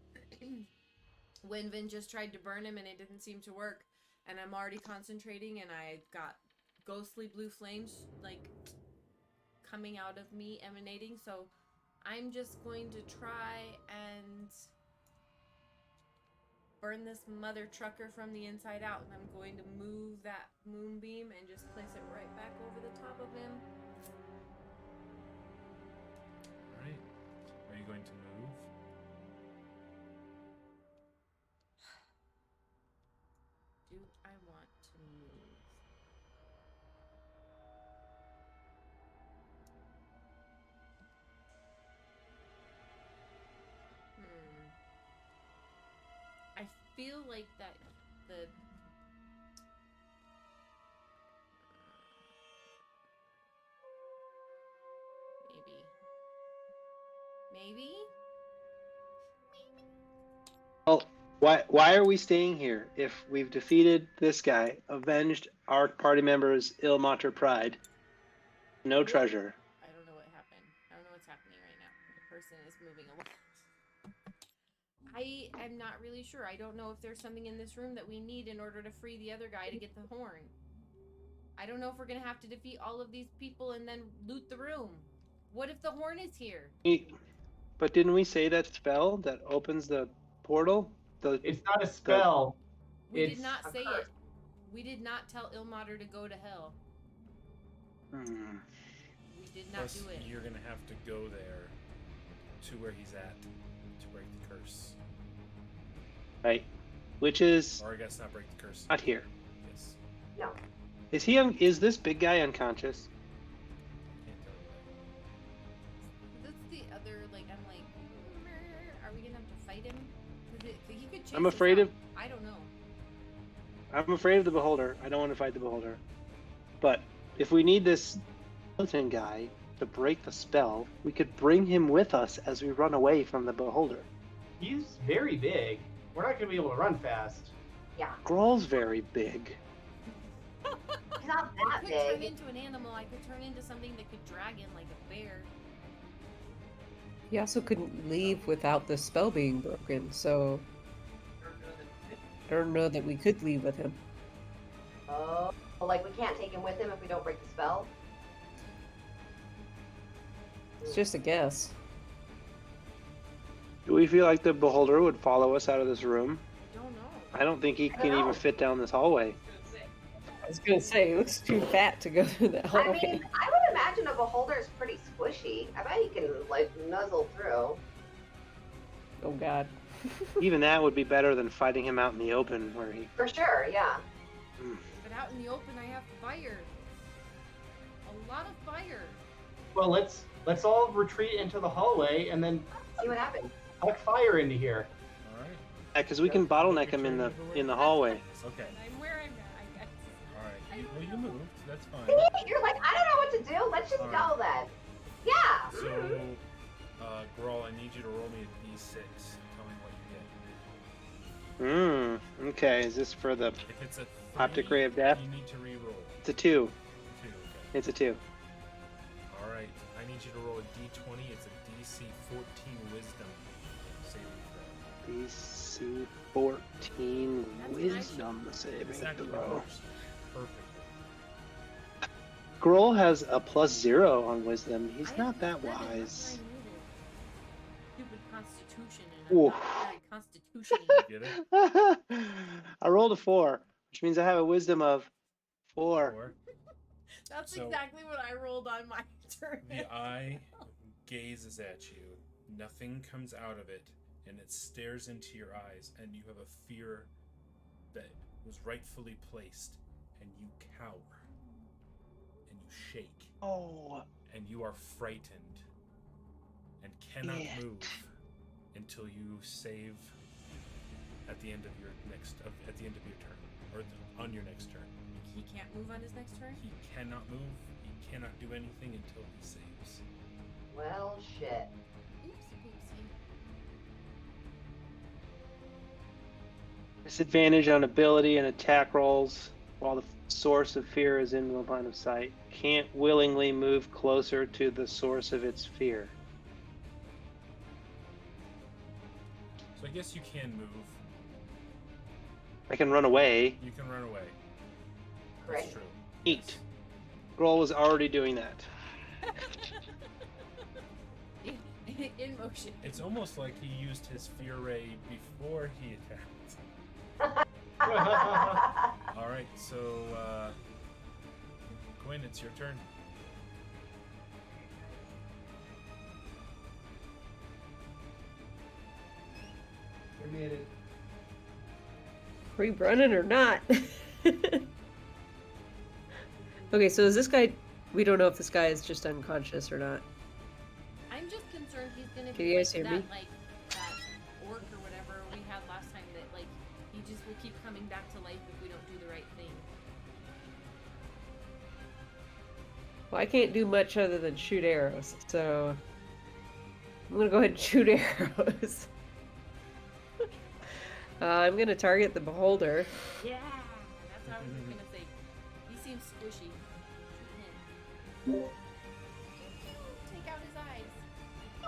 Winvin just tried to burn him and it didn't seem to work. and I'm already concentrating, and I've got ghostly blue flames like coming out of me, emanating. So I'm just going to try and burn this mother trucker from the inside out, and I'm going to move that moonbeam and just place it right back over the top of him. All right. Are you going to move? Do I want to move? I feel like that the maybe. Well, why are we staying here if we've defeated this guy, avenged our party members' Ilmater pride? No treasure. I don't know what happened. I don't know what's happening right now. The person is moving a lot. I am not really sure. I don't know if there's something in this room that we need in order to free the other guy to get the horn. I don't know if we're gonna have to defeat all of these people and then loot the room. What if the horn is here? But didn't we say that spell that opens the portal? It's not a spell. We It's did not a say curse. it. We did not tell Ilmater to go to hell. Hmm. We did not Plus, do it. you're gonna have to go there to where he's at to break the curse. Right. Which is Or I guess not break the curse. not here. Yes. No. Is is this big guy unconscious? Can't tell you That's the other, like, I'm like, are we gonna have to fight him? 'Cause he could chase I'm us afraid out. of- I don't know. I'm afraid of the beholder. I don't want to fight the beholder. But if we need this skeleton guy to break the spell, we could bring him with us as we run away from the beholder. He's very big. We're not going to be able to run fast. Yeah. Grohl's very big. He's not I that could turn big. into an animal. I could turn into something that could drag in like a bear. He also couldn't leave without the spell being broken, so I don't know that we could leave with him. Oh, well, like we can't take him with him if we don't break the spell. It's just a guess. Do we feel like the beholder would follow us out of this room? Don't know. I don't think he I can don't know. even fit down this hallway. I was gonna say, he looks too fat to go through that I hallway. mean, I would imagine a beholder is pretty squishy. I bet he can like nuzzle through. Oh god. Even that would be better than fighting him out in the open where he... For sure, yeah. But out in the open, I have fire. A lot of fire. Well, let's all retreat into the hallway and then See what happens. tuck fire into here. All right. Yeah, because we can bottleneck him in the hallway. Okay. I'm where I'm at, I guess. All right. You moved. That's fine. See? You're like, I don't know what to do. Let's just Alright. go then. Yeah. So, mhm. Grawl, I need you to roll me a d6. Tell me what you get. Okay, is this for the... If it's a 3, Optic Ray of Death? you need to re-roll. It's a 2. 2, okay. It's a 2. All right. I need you to roll a d20. It's a DC 14 Wisdom saving DC 14 That's Wisdom throw. saving This actually throw. works perfectly. Grohl has a +0 on Wisdom. He's I not have that 11, that's wise. what I needed. Stupid constitution, and I'm Oof. not very constitution-y. Get it? I rolled a 4, which means I have a Wisdom of 4. 4. That's So- exactly what I rolled on my turn. The eye gazes at you. Nothing comes out of it, and it stares into your eyes, and you have a fear that was rightfully placed, and you cower, and you shake, Oh, and you are frightened, and cannot Yeah. move until you save at the end of your turn, or on your next turn. He can't move on his next turn? He cannot move. He cannot do anything until he saves. Well, shit. Oopsie poopsie. disadvantage on ability and attack rolls while the source of fear is in the line of sight. Can't willingly move closer to the source of its fear. So I guess you can move. I can run away. You can run away. Great. That's true. Eat. Grohl was already doing that. In motion. It's almost like he used his fear ray before he attacked. All right, so Gwyn, it's your turn. We made it. Are we running or not? Okay, so is this guy... We don't know if this guy is just unconscious or not. I'm just concerned he's gonna Can be you like guys hear that, me? like that orc or whatever we had last time. That like he just will keep coming back to life if we don't do the right thing. Well, I can't do much other than shoot arrows, so... I'm gonna go ahead and shoot arrows. I'm gonna target the beholder. Yeah, that's what I was gonna say. He seems squishy. Shoot him. Take out his eyes.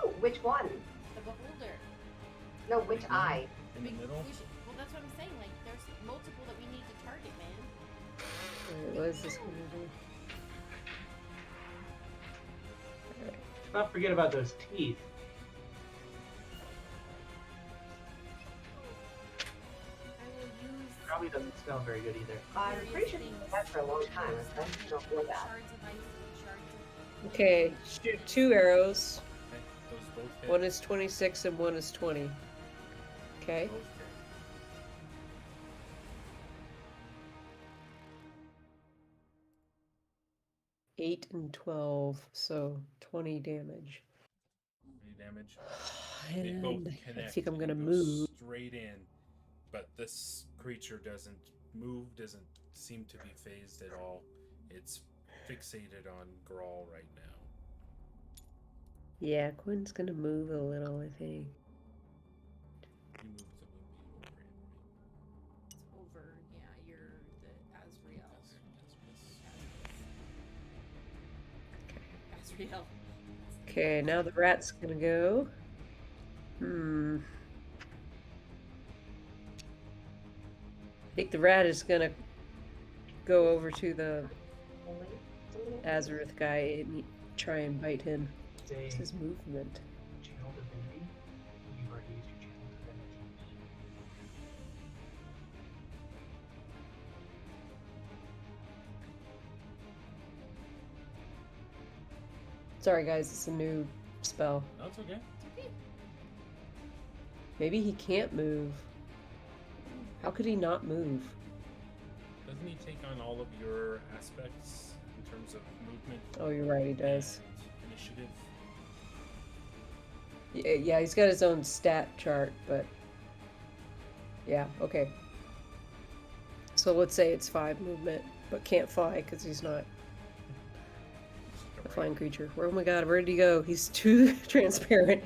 Ooh, which one? The beholder. No, which Big one? eye? In the Big middle. squishy. Well, that's what I'm saying. Like, there's multiple that we need to target, man. Alright, what is this gonna do? Let's not forget about those teeth. I will use. Probably doesn't smell very good either. I'm pretty sure he's various had for a long time. things. I don't feel that. Shards of ice, shards of. Okay, shoot 2 arrows. Okay, those both hit. One is 26 and one is 20. Okay. Both hit. 8 and 12, so 20 damage. Any damage? They both And connect. I think I'm and gonna go move. straight in, but this creature doesn't move. Doesn't seem to be phased at all. It's fixated on Grawl right now. Yeah, Quinn's gonna move a little, I think. You move the movie over in, It's over. Yeah, you're the Azrael. Azrael. Okay, now the rat's gonna go. I think the rat is gonna go over to the Azareth guy and try and bite him. Say It's his movement. channel divinity. You've already used your channel divinity. Sorry guys, it's a new spell. That's okay. It's okay. Maybe he can't move. How could he not move? Doesn't he take on all of your aspects in terms of movement? Oh, you're right, he does. and initiative. Yeah, he's got his own stat chart, but yeah, okay. So let's say it's 5 movement, but can't fly because he's not a flying creature. Oh my god, where did he go? He's too transparent.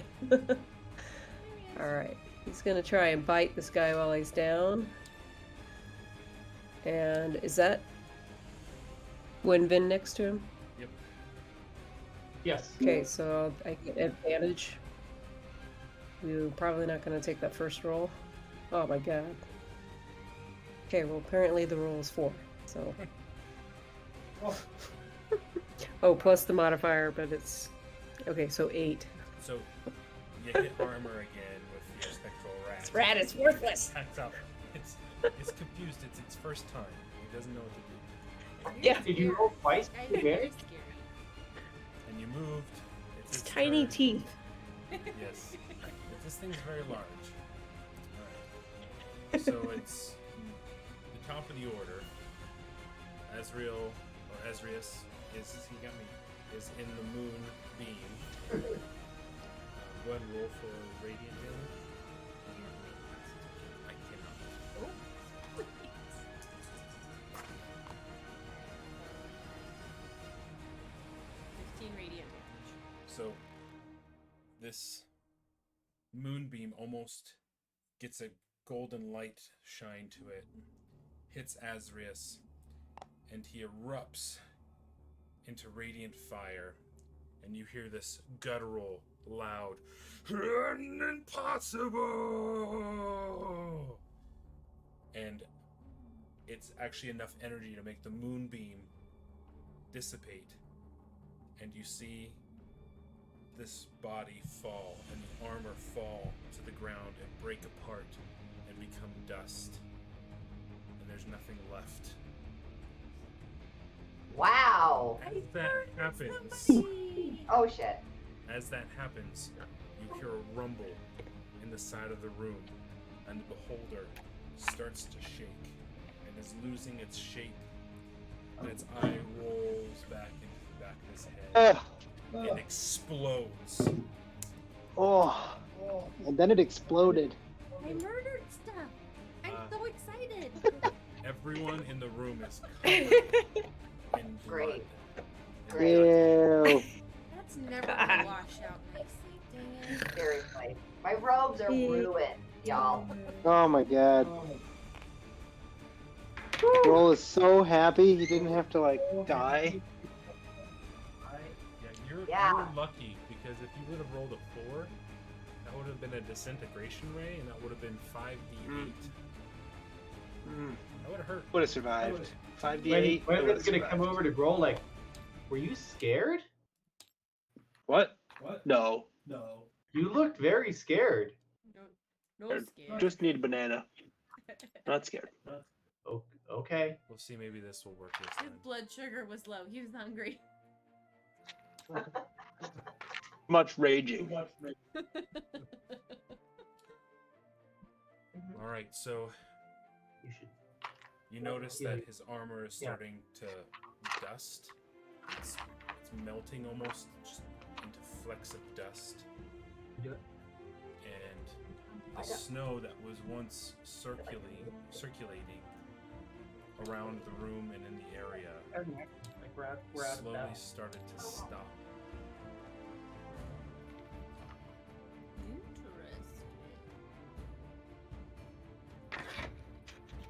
Alright, he's gonna try and bite this guy while he's down. And is that Winvin next to him? Yep. Yes. Okay, so I get advantage. We're probably not going to take that first roll. Oh my god. Okay, well apparently the roll is 4, so... Oh, plus the modifier, but it's... Okay, so 8. So you hit armor again with your spectral rat. This rat is worthless! That's up. It's confused. It's its first time. He doesn't know what to do. Yeah. Did you roll twice? I You know, did? it's scary. And you moved. It's its tiny turn. teeth. Yes. This thing's very large. Alright. So it's the top of the order. Azrael, or Azrius, he got me, is in the moon beam. Go ahead and roll for radiant damage. I cannot. Oh, please. 15 radiant damage. So this moonbeam almost gets a golden light shine to it, hits Azrius, and he erupts into radiant fire, and you hear this guttural, loud, "Impossible!" And it's actually enough energy to make the moonbeam dissipate, and you see this body fall and the armor fall to the ground and break apart and become dust, and there's nothing left. Wow. As that happens, Oh shit. as that happens, you hear a rumble in the side of the room, and the beholder starts to shake and is losing its shape, and its eye rolls back into the back of his head Ugh. and explodes. Oh. And then it exploded. I murdered stuff. I'm Uh, so excited. Everyone in the room is covered in blood. Great. And Great. Ew. That's never gonna wash out nicely. Dang it. Seriously. My robes are ruined, y'all. Oh my god. Roll is so happy he didn't have to like die. Yeah. You're lucky, because if you would have rolled a 4, that would have been a disintegration ray, and that would have been 5d8. That would have hurt. Would have survived. 5d8. Wenvin's gonna come over to Grohl like, were you scared? What? No. You looked very scared. No scared. Just need a banana. Not scared. Okay. We'll see, maybe this will work this His time. blood sugar was low. He was hungry. Much raging. Alright, so You should. you notice Yeah. that his armor is Yeah. starting to dust. It's melting almost just into flecks of dust. Do it. And the snow that was once circulating around the room and in the area Like we're out of slowly battle. started to stop.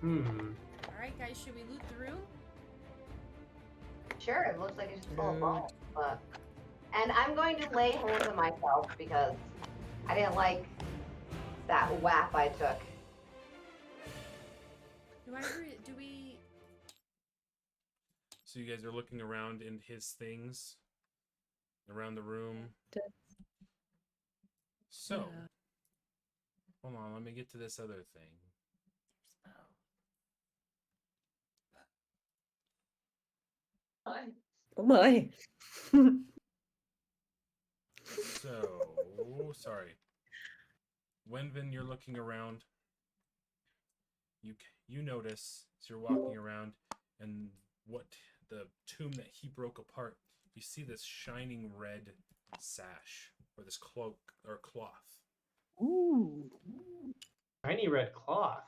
Hmm. Alright, guys, should we loot the room? Sure, it looks like it's just full of balls, but. And I'm going to lay hold of myself because I didn't like that whap I took. Do we? So you guys are looking around in his things around the room. So, hold on, let me get to this other thing. Oh my. So, sorry. Wenvin, you're looking around. You notice as you're walking around, and what the tomb that he broke apart, you see this shining red sash, or this cloak or cloth. Ooh. Tiny red cloth.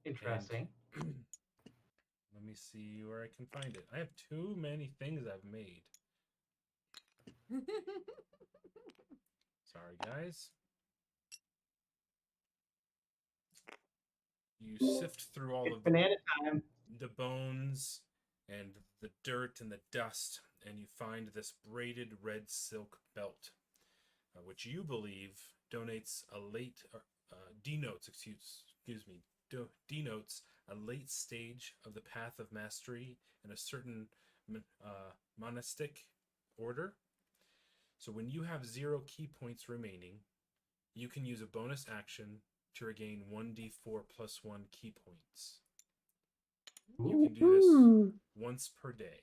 Interesting. Let me see where I can find it. I have too many things I've made. Sorry, guys. You sift through all It's of the banana time. bones and the dirt and the dust, and you find this braided red silk belt, which you believe denotes a late stage of the path of mastery in a certain monastic order. So when you have 0 key points remaining, you can use a bonus action to regain 1d4 plus 1 key points. You can do this once per day.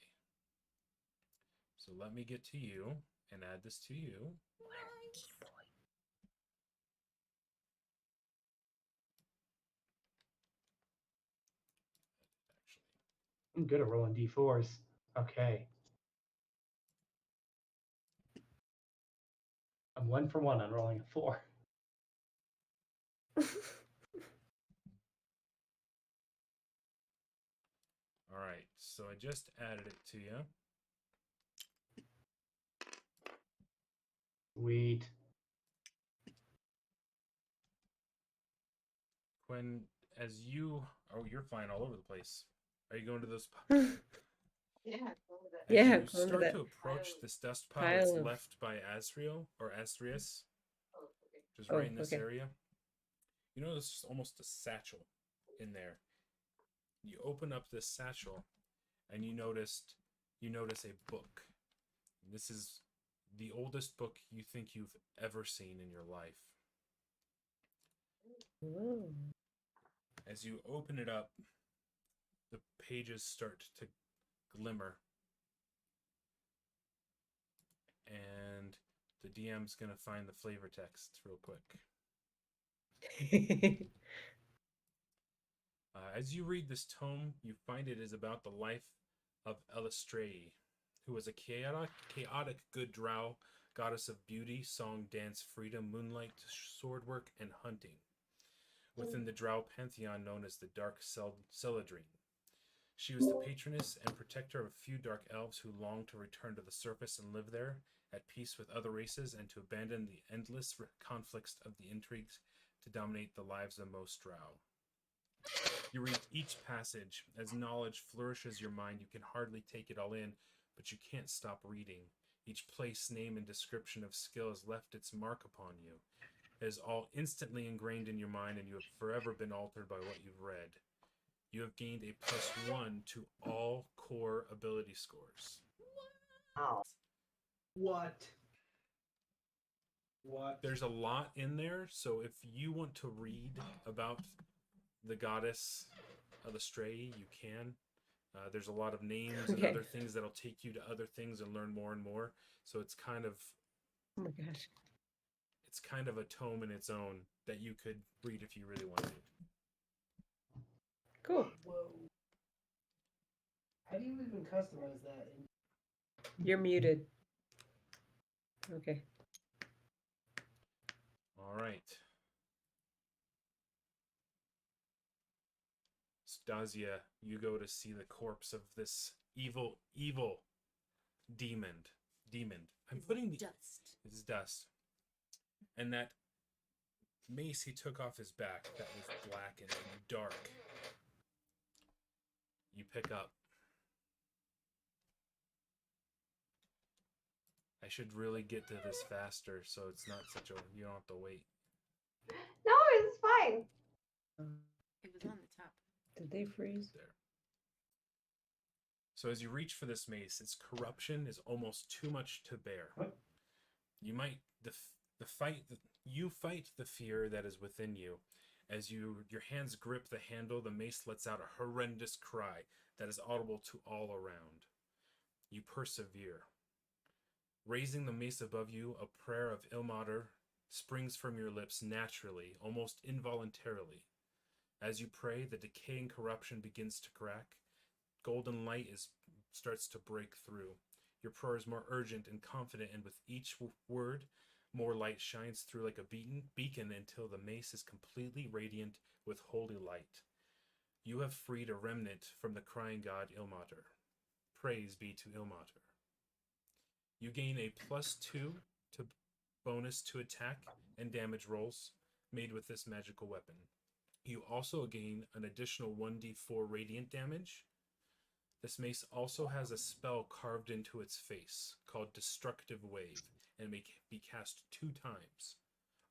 So let me get to you and add this to you. I'm good at rolling d4s. Okay. I'm 1 for 1 on rolling a 4. All right, so I just added it to you. Sweet. Quinn, as you... Oh, you're flying all over the place. Are you going to those... Yeah, go with it. As Yeah, you going to start that to approach this dust pile pile that's of- left by Asriel, or Asrius, Oh, okay. which is right in Oh, this okay. area. You notice almost a satchel in there. You open up this satchel, and you notice a book. This is the oldest book you think you've ever seen in your life. Ooh. As you open it up, the pages start to glimmer. And the DM's going to find the flavor text real quick. As you read this tome, you find it is about the life of Elistrae, who was a chaotic good drow, goddess of beauty, song, dance, freedom, moonlight, swordwork, and hunting, within the drow pantheon known as the Dark Celadrine. She was the patroness and protector of a few dark elves who longed to return to the surface and live there, at peace with other races, and to abandon the endless conflicts of the intrigues to dominate the lives of most drow. You read each passage. As knowledge flourishes your mind, you can hardly take it all in, but you can't stop reading. Each place, name, and description of skill has left its mark upon you. It is all instantly ingrained in your mind, and you have forever been altered by what you've read. You have gained a +1 to all core ability scores. Wow. What? There's a lot in there, so if you want to read about the goddess of the Stray, you can. There's a lot of names and Okay. other things that'll take you to other things and learn more and more. So it's kind of Oh my gosh. it's kind of a tome in its own that you could read if you really wanted to. Cool. Whoa. How do you even customize that? You're muted. Okay. All right. Stasia, you go to see the corpse of this evil demon. I'm putting the Dust. It's dust. And that mace he took off his back that was blackened and dark. You pick up. I should really get to this faster so it's not such a you don't have to wait. No, it's fine. It was on the top. Did they freeze? There. So as you reach for this mace, its corruption is almost too much to bear. What? You might you fight the fear that is within you. As your hands grip the handle, the mace lets out a horrendous cry that is audible to all around. You persevere. Raising the mace above you, a prayer of Ilmater springs from your lips naturally, almost involuntarily. As you pray, the decaying corruption begins to crack. Golden light starts to break through. Your prayer is more urgent and confident, and with each word, more light shines through like a beacon until the mace is completely radiant with holy light. You have freed a remnant from the crying god Ilmater. Praise be to Ilmater. You gain a +2 to bonus to attack and damage rolls made with this magical weapon. You also gain an additional 1d4 radiant damage. This mace also has a spell carved into its face called Destructive Wave and may be cast 2 times.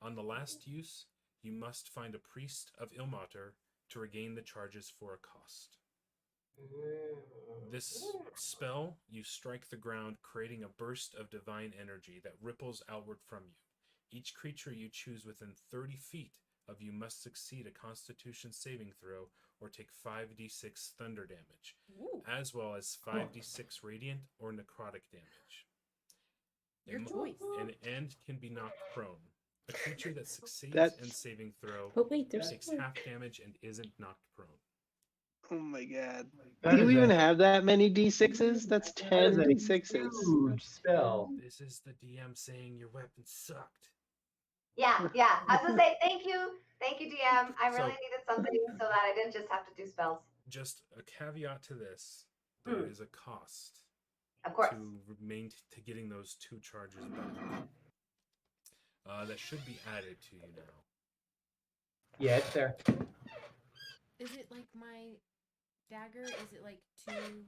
On the last use, you must find a priest of Ilmater to regain the charges for a cost. This spell, you strike the ground, creating a burst of divine energy that ripples outward from you. Each creature you choose within 30 feet of you must succeed a Constitution saving throw or take 5d6 thunder damage, Ooh. as well as 5d6 radiant or necrotic damage. Your choice. And can be knocked prone. A creature that succeeds That's- in saving throw Oh wait, there's takes half damage and isn't knocked prone. Oh my god. That Do you is even a- have that many d6s? That's that 10 is a d6s. huge spell. This is the DM saying your weapon sucked. Yeah, yeah. I was gonna say thank you, DM. I really So- needed something so that I didn't just have to do spells. Just a caveat to this: there is a cost Of course. to remain to getting those 2 charges back. That should be added to you now. Yeah, it's there. Is it like my dagger? Is it like 2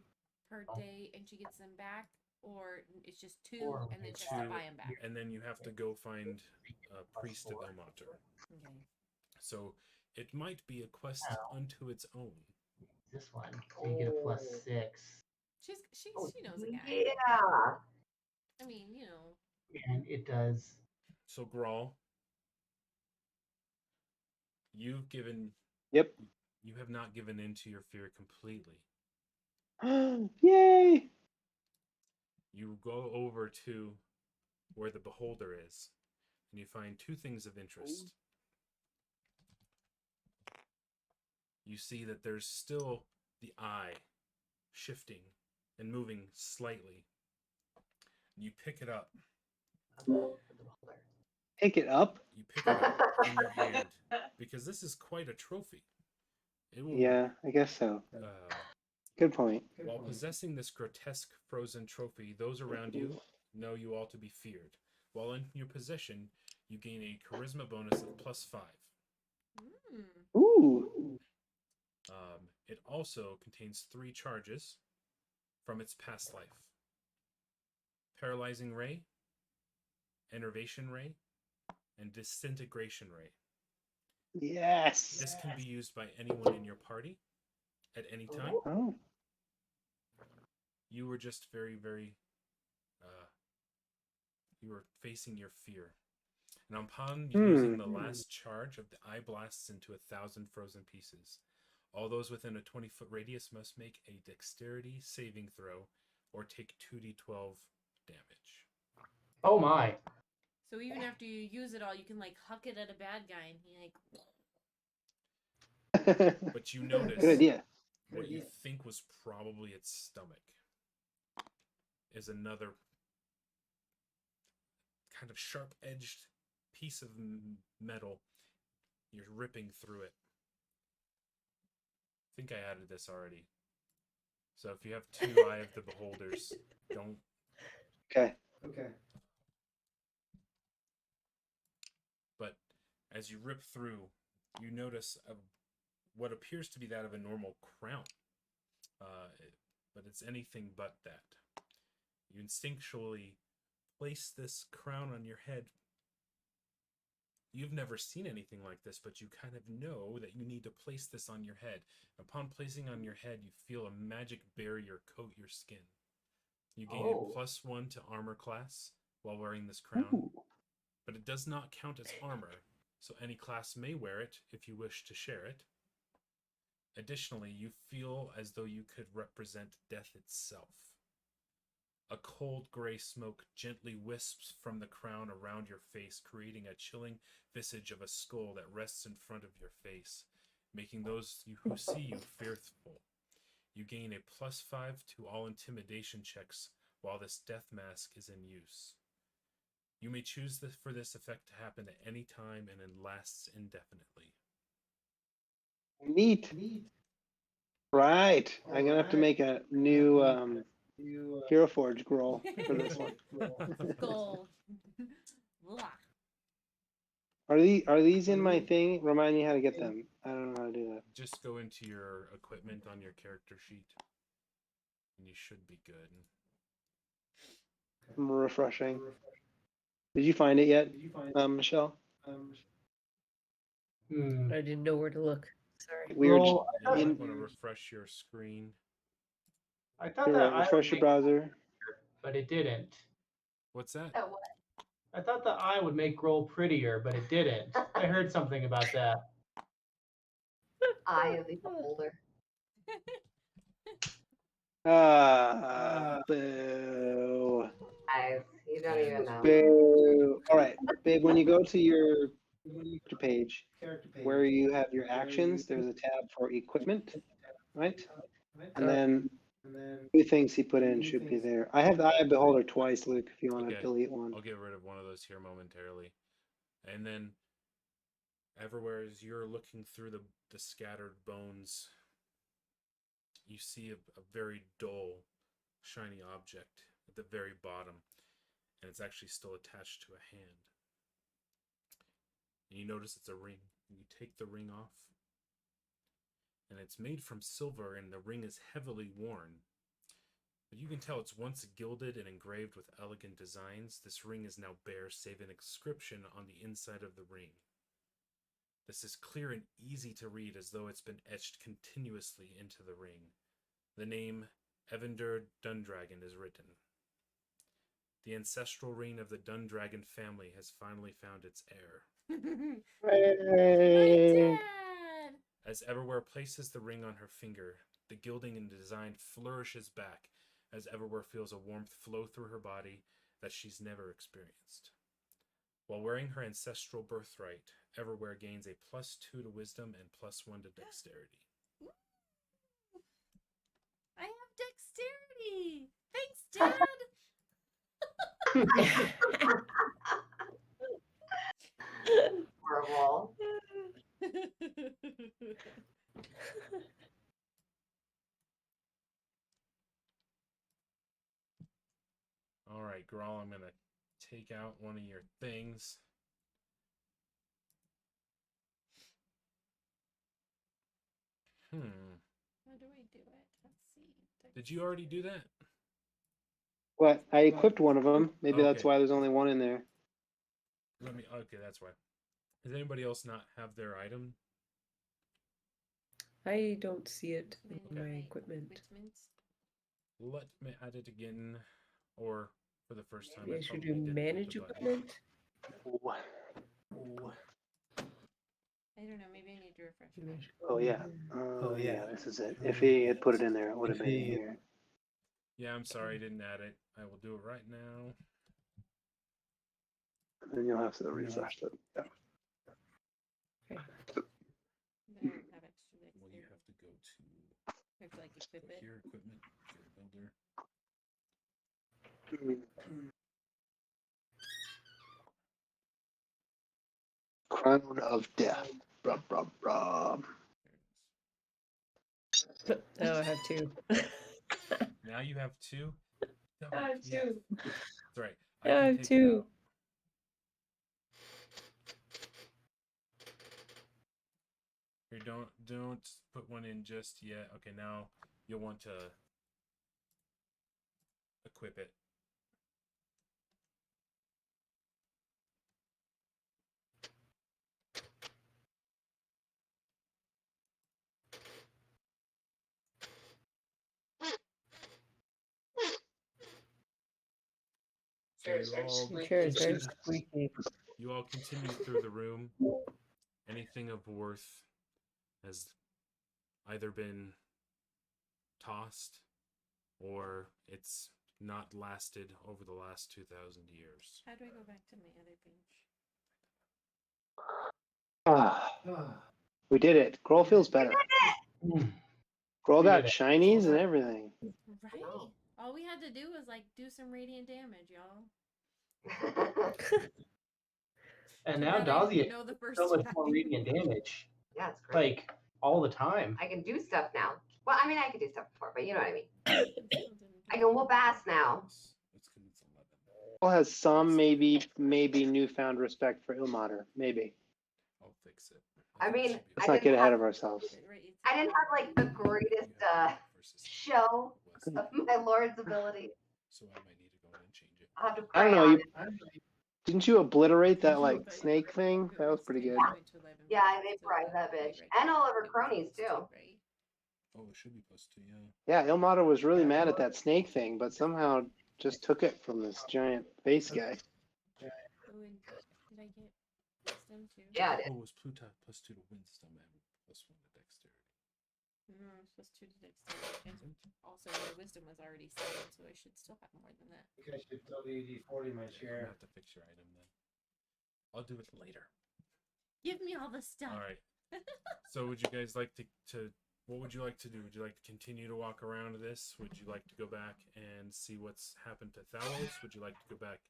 per day and she gets them back? Or it's just 2 Or and then she has to 2, buy them back? and then you have to go find a priest of Ilmater. Okay. So it might be a quest unto its own. This one. So you get a +6. She knows a guy. Yeah. I mean, you know. And it does. So Grawl, you've given. Yep. You have not given in to your fear completely. Yay! You go over to where the beholder is, and you find two things of interest. You see that there's still the eye shifting and moving slightly. You pick it up. Pick it up. You pick it up in your hand because this is quite a trophy. It will, Yeah, I guess so. Good point. While possessing this grotesque frozen trophy, those around you know you all to be feared. While in your possession, you gain a charisma bonus of +5. Ooh. It also contains 3 charges from its past life: Paralyzing Ray, Enervation Ray, and Disintegration Ray. Yes. This can be used by anyone in your party at any time. Oh. You were just very, very... you were facing your fear. And upon using the last charge of the eye blasts into 1,000 frozen pieces. All those within a 20-foot radius must make a dexterity saving throw or take 2d12 damage. Oh my. So even after you use it all, you can like huck it at a bad guy and he like. But you notice Good idea. what you think was probably its stomach is another kind of sharp-edged piece of metal. You're ripping through it. I think I added this already. So if you have 2 Eye of the Beholders, don't... Okay. But as you rip through, you notice what appears to be that of a normal crown. But it's anything but that. You instinctually place this crown on your head. You've never seen anything like this, but you kind of know that you need to place this on your head. Upon placing on your head, you feel a magic barrier coat your skin. You gain a +1 to armor class while wearing this crown, but it does not count as armor, so any class may wear it if you wish to share it. Additionally, you feel as though you could represent death itself. A cold gray smoke gently wisps from the crown around your face, creating a chilling visage of a skull that rests in front of your face, making those who see you fearful. You gain a +5 to all intimidation checks while this death mask is in use. You may choose for this effect to happen at any time and it lasts indefinitely. Neat. Right. I'm gonna have to make a new Hero Forge scroll for this one. Gold. Are these in my thing? Remind me how to get them. I don't know how to do that. Just go into your equipment on your character sheet, and you should be good. I'm refreshing. Did you find it yet, Michelle? I didn't know where to look. Sorry. Weird. Well, You might want to refresh your screen. I thought You're that right, eye refresh would your make, browser. but it didn't. What's that? Oh, what? I thought the eye would make Grohl prettier, but it didn't. I heard something about that. Eye of the beholder. Boo. Guys, you don't even know. Boo. All right, babe. When you go to your page, where you have your actions, there's a tab for equipment, right? And then 2 things he put in should be there. I have the Eye of Beholder twice, Luke. If you want to Okay. delete one. I'll get rid of one of those here momentarily. And then, everywhere as you're looking through the scattered bones, you see a very dull, shiny object at the very bottom. And it's actually still attached to a hand. And you notice it's a ring. You take the ring off. And it's made from silver, and the ring is heavily worn. But you can tell it's once gilded and engraved with elegant designs. This ring is now bare, save an inscription on the inside of the ring. This is clear and easy to read as though it's been etched continuously into the ring. The name Evander Dundragon is written. The ancestral ring of the Dundragon family has finally found its heir. My Hey. dad! As Everwhere places the ring on her finger, the gilding and design flourishes back as Everwhere feels a warmth flow through her body that she's never experienced. While wearing her ancestral birthright, Everwhere gains a +2 to wisdom and +1 to dexterity. I have dexterity! Thanks, Dad! Horrible. All right, Grawl, I'm going to take out one of your things. How do I do it? Let's see. Did you already do that? What? I equipped one of them. Maybe that's Okay. why there's only one in there. Okay, that's why. Does anybody else not have their item? I don't see it in Manage my equipment. Let me add it again, or for the first time. Maybe I should probably do didn't hit manage the button. equipment. I don't know. Maybe I need to refresh. Manage Oh yeah. equipment. Oh yeah. This is it. If he had put it in there, it would have been here. Yeah, I'm sorry I didn't add it. I will do it right now. Then you'll have to refresh it. Yeah. But I don't have extra Well, you dexterity. have to go to I have to like equip it. here, equipment, gear builder. Crown of Death. Brub, brub, brub. There it Now I have two. is. Now you have two. No, I have yeah, two. that's right. Now I can have take it two. out. Here, don't put one in just yet. Okay, now you'll want to equip it. So Chair starts squeaking. you all continue through the room. Anything of worth has either been tossed or it's not lasted over the last 2,000 years. How do I go back to my other bench? Ah, we did it. Grohl feels better. Grohl We got did it. shinies and everything. Right. All we had to do was like do some radiant damage, y'all. And now Then I Dazia know the first so much more time. radiant damage, Yeah, it's great. like all the time. I can do stuff now. Well, I mean, I could do stuff before, but you know what I mean. Still didn't do I can whoop ass now. It's 'cause it's 11. Grohl has some maybe newfound respect for Ilmater. Maybe. I'll fix it. I think it mean, should be Let's I not didn't get ahead have- of ourselves. Right, it's- I didn't have like the greatest show Was. of my lord's ability. So I might need to go in and change it. I'll have to I don't pray know. on You it. didn't you obliterate that like But snake thing? That was pretty good. Yeah, I vaporized that bitch. And all of her cronies too. Right. Oh, it should be +2, yeah. Yeah, Ilmater was really mad at that snake thing, but somehow just took it from this giant face guy. Oh, and did I get wisdom too? Yeah, it is. Oh, it was Pluto +2 to wisdom and +1 to dexterity. No, it's plus 2 to dexterity. And also, my wisdom was already 7, so I should still have more than that. I think I should WD-40 my Yeah, you chair. have to fix your item then. I'll do it later. Give me all the stuff. All right. So would you guys like to what would you like to do? Would you like to continue to walk around this? Would you like to go back and see what's happened to Thalos? Would you like to go back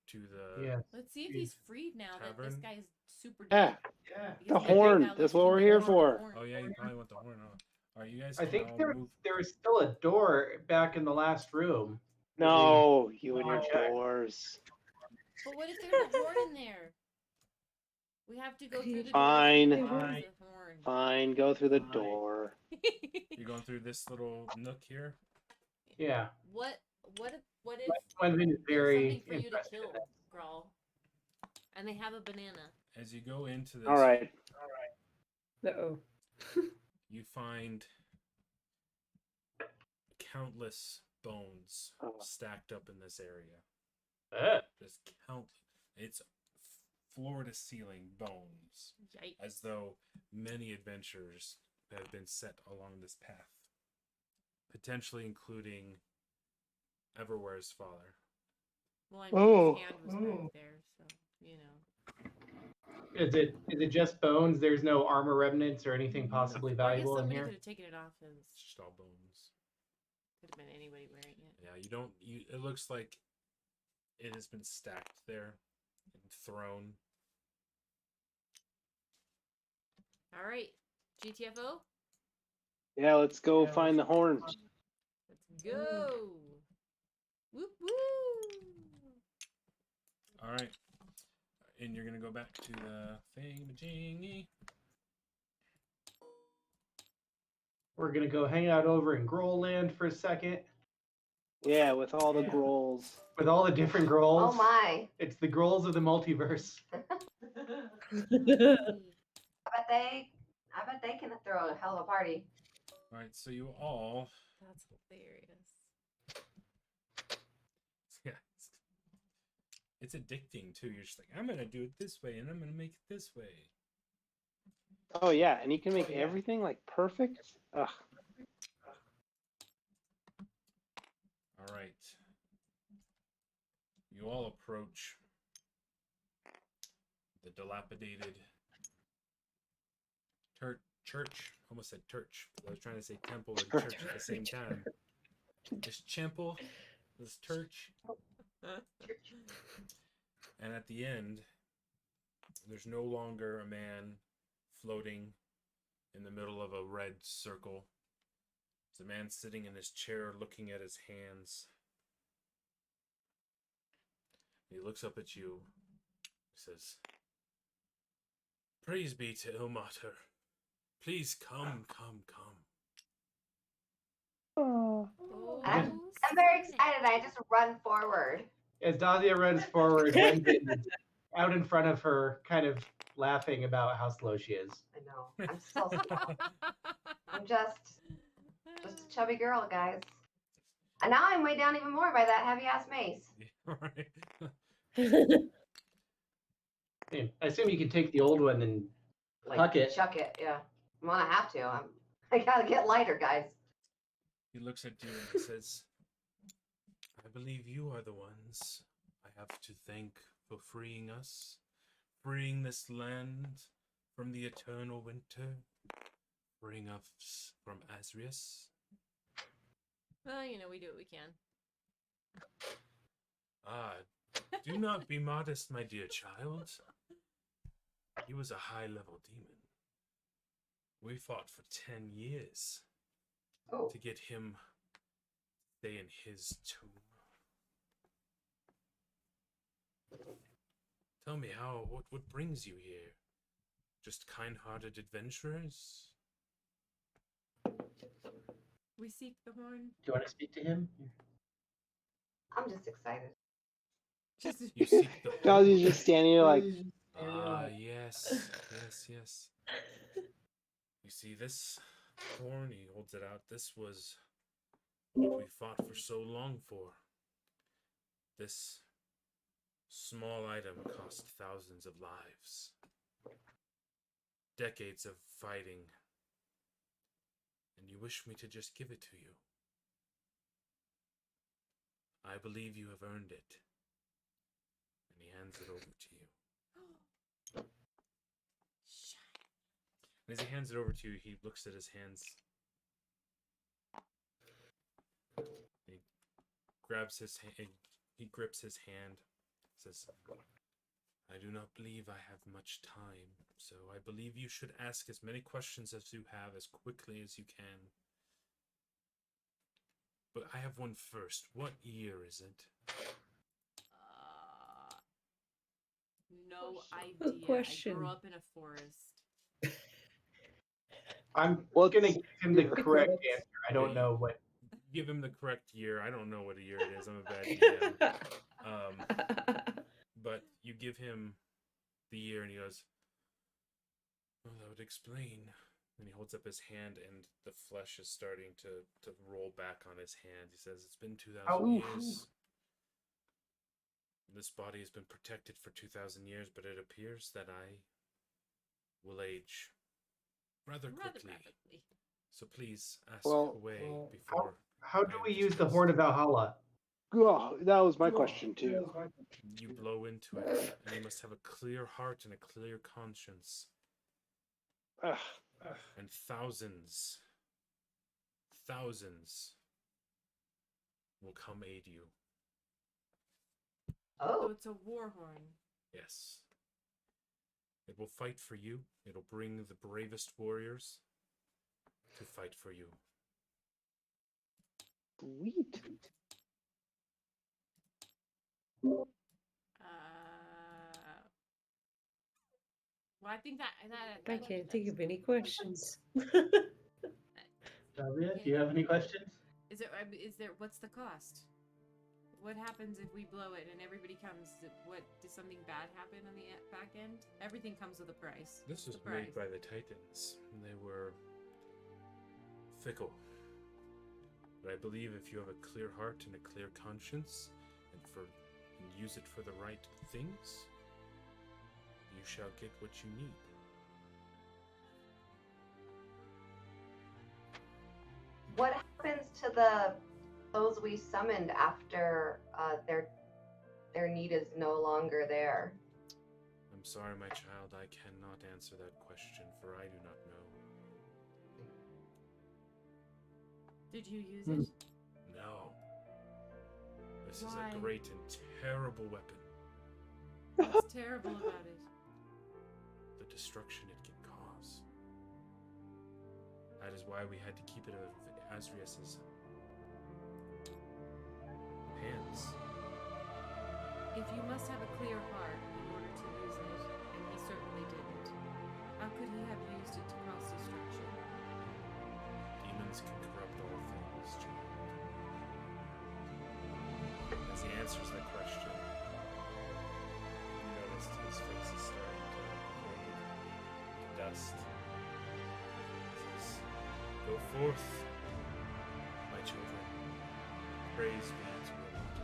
to the Yeah. Let's see if he's freed now that this Tavern? guy's super Yeah, dead. Yeah. Because the maybe horn. Thalos That's can what we're get here the for. horn. Oh yeah, you probably want the horn on. All right, you guys I can think all there move. there was still a door back in the last room. no, you and your Check. doors. But what if there's a horn in there? We have to go through the Fine. door. Fine. Fine, go through the door. You're going through this little nook here. Yeah. What if One thing is there's very something for you to interested kill, in that. Grawl, and they have a banana? As you go into this All right. Uh-oh. You find countless bones Oh. stacked up in this area. Ah, Just count. It's floor to ceiling bones, Yikes. as though many adventures have been set along this path, potentially including Everware's father. Well, I mean, Oh. his hand was back there, so, you know. is it just bones? There's no armor remnants or anything possibly Well, I guess valuable in somebody here? could have taken it off his. It's just all bones. Could have been anybody wearing it. Yeah, you don't. It looks like it has been stacked there and thrown. All right, GTFO, Yeah, let's go Yeah, find the horn. let's go. Whoop whoop. All right, and you're gonna go back to the thingamajiggy. We're gonna go hang out over in Growland for a second Yeah, with all the Yeah. grolls. with all the different Grolls. Oh my! It's the Grolls of the multiverse. I bet they can throw a hell of a party. All right, so you all, That's hilarious. yeah, it's addicting too. You're just like, I'm gonna do it this way, and I'm gonna make it this way. Oh yeah, and you can make Oh, yeah. everything like perfect. Ugh. All right, you all approach the dilapidated church. Almost said church. I was trying to say temple and church at the same time. This temple, this church, and at the end, there's no longer a man floating in the middle of a red circle. There's a man sitting in his chair looking at his hands. He looks up at you. He says, "Praise be to Ilmater. Please come, come, come." Oh. Oh, I'm very excited. I just run forward. As Dazia runs forward, Wendy is out in front of her, kind of laughing about how slow she is. I know. I'm so small. I'm just a chubby girl, guys. And now I'm weighed down even more by that heavy ass mace. All right. I assume you can take the old one and Like, huck it. chuck it. Yeah. I'm gonna have to. I gotta get lighter, guys. He looks at you and he says, "I believe you are the ones I have to thank for freeing us, freeing this land from the eternal winter, freeing us from Asrius." Well, you know, we do what we can. "Ah, do not be modest, my dear child. He was a high-level demon. We fought for 10 years Oh. to get him to stay in his tomb. Tell me what brings you here? Just kind-hearted adventurers?" We seek the horn. Do you want to speak to him? I'm just excited. Just You seek the Dazzy's just standing there like, Ah, yes, yes, yes. You see this horn? He holds it out. This was what we fought for so long for. This small item cost thousands of lives. Decades of fighting. And you wish me to just give it to you. I believe you have earned it. And he hands it over to you. And as he hands it over to you, he looks at his hands. He grabs his hand. He grips his hand. Says, "I do not believe I have much time, so I believe you should ask as many questions as you have as quickly as you can. But I have one first. What year is it?" No idea. Good I question. grew up in a forest. I'm Well, gonna give him the yeah. correct answer. I don't know what. Give him the correct year. I don't know what a year it is. I'm a bad DM. But you give him the year, and he goes, "Well, that would explain. And he holds up his hand, and the flesh is starting to roll back on his hand. He says, "It's been 2,000 years. This body has been protected for 2,000 years, but it appears that I will age rather quickly. rapidly. So please ask Well, away before." How do I am we use the dismissed. Horn of Valhalla? Oh, that was my question too. You blow into it, and you must have a clear heart and a clear conscience. Ugh. And thousands will come aid you. So Oh, it's a war horn. Yes. It will fight for you. It'll bring the bravest warriors to fight for you. Sweet. Well, I think that I can't think of any questions. Dahlia, do you have any questions? Is there? What's the cost? What happens if we blow it and everybody comes? Does something bad happen on the back end? Everything comes with a price. This was The price. made by the Titans. They were fickle. But I believe if you have a clear heart and a clear conscience, and use it for the right things, you shall get what you need. what happens to those we summoned after their need is no longer there? I'm sorry, my child, I cannot answer that question, for I do not know. Did you use it? No. This is Why? a great and terrible weapon. What's terrible about it? The destruction it can cause. That is why we had to keep it out of Asrius's hands. If you must have a clear heart in order to use it, and he certainly didn't, how could he have used it to cause destruction? Demons can corrupt all things, child. As he answers that question, you noticed his face is starting to fade to dust. He says, "Go forth, my children. Praise be to your Lord."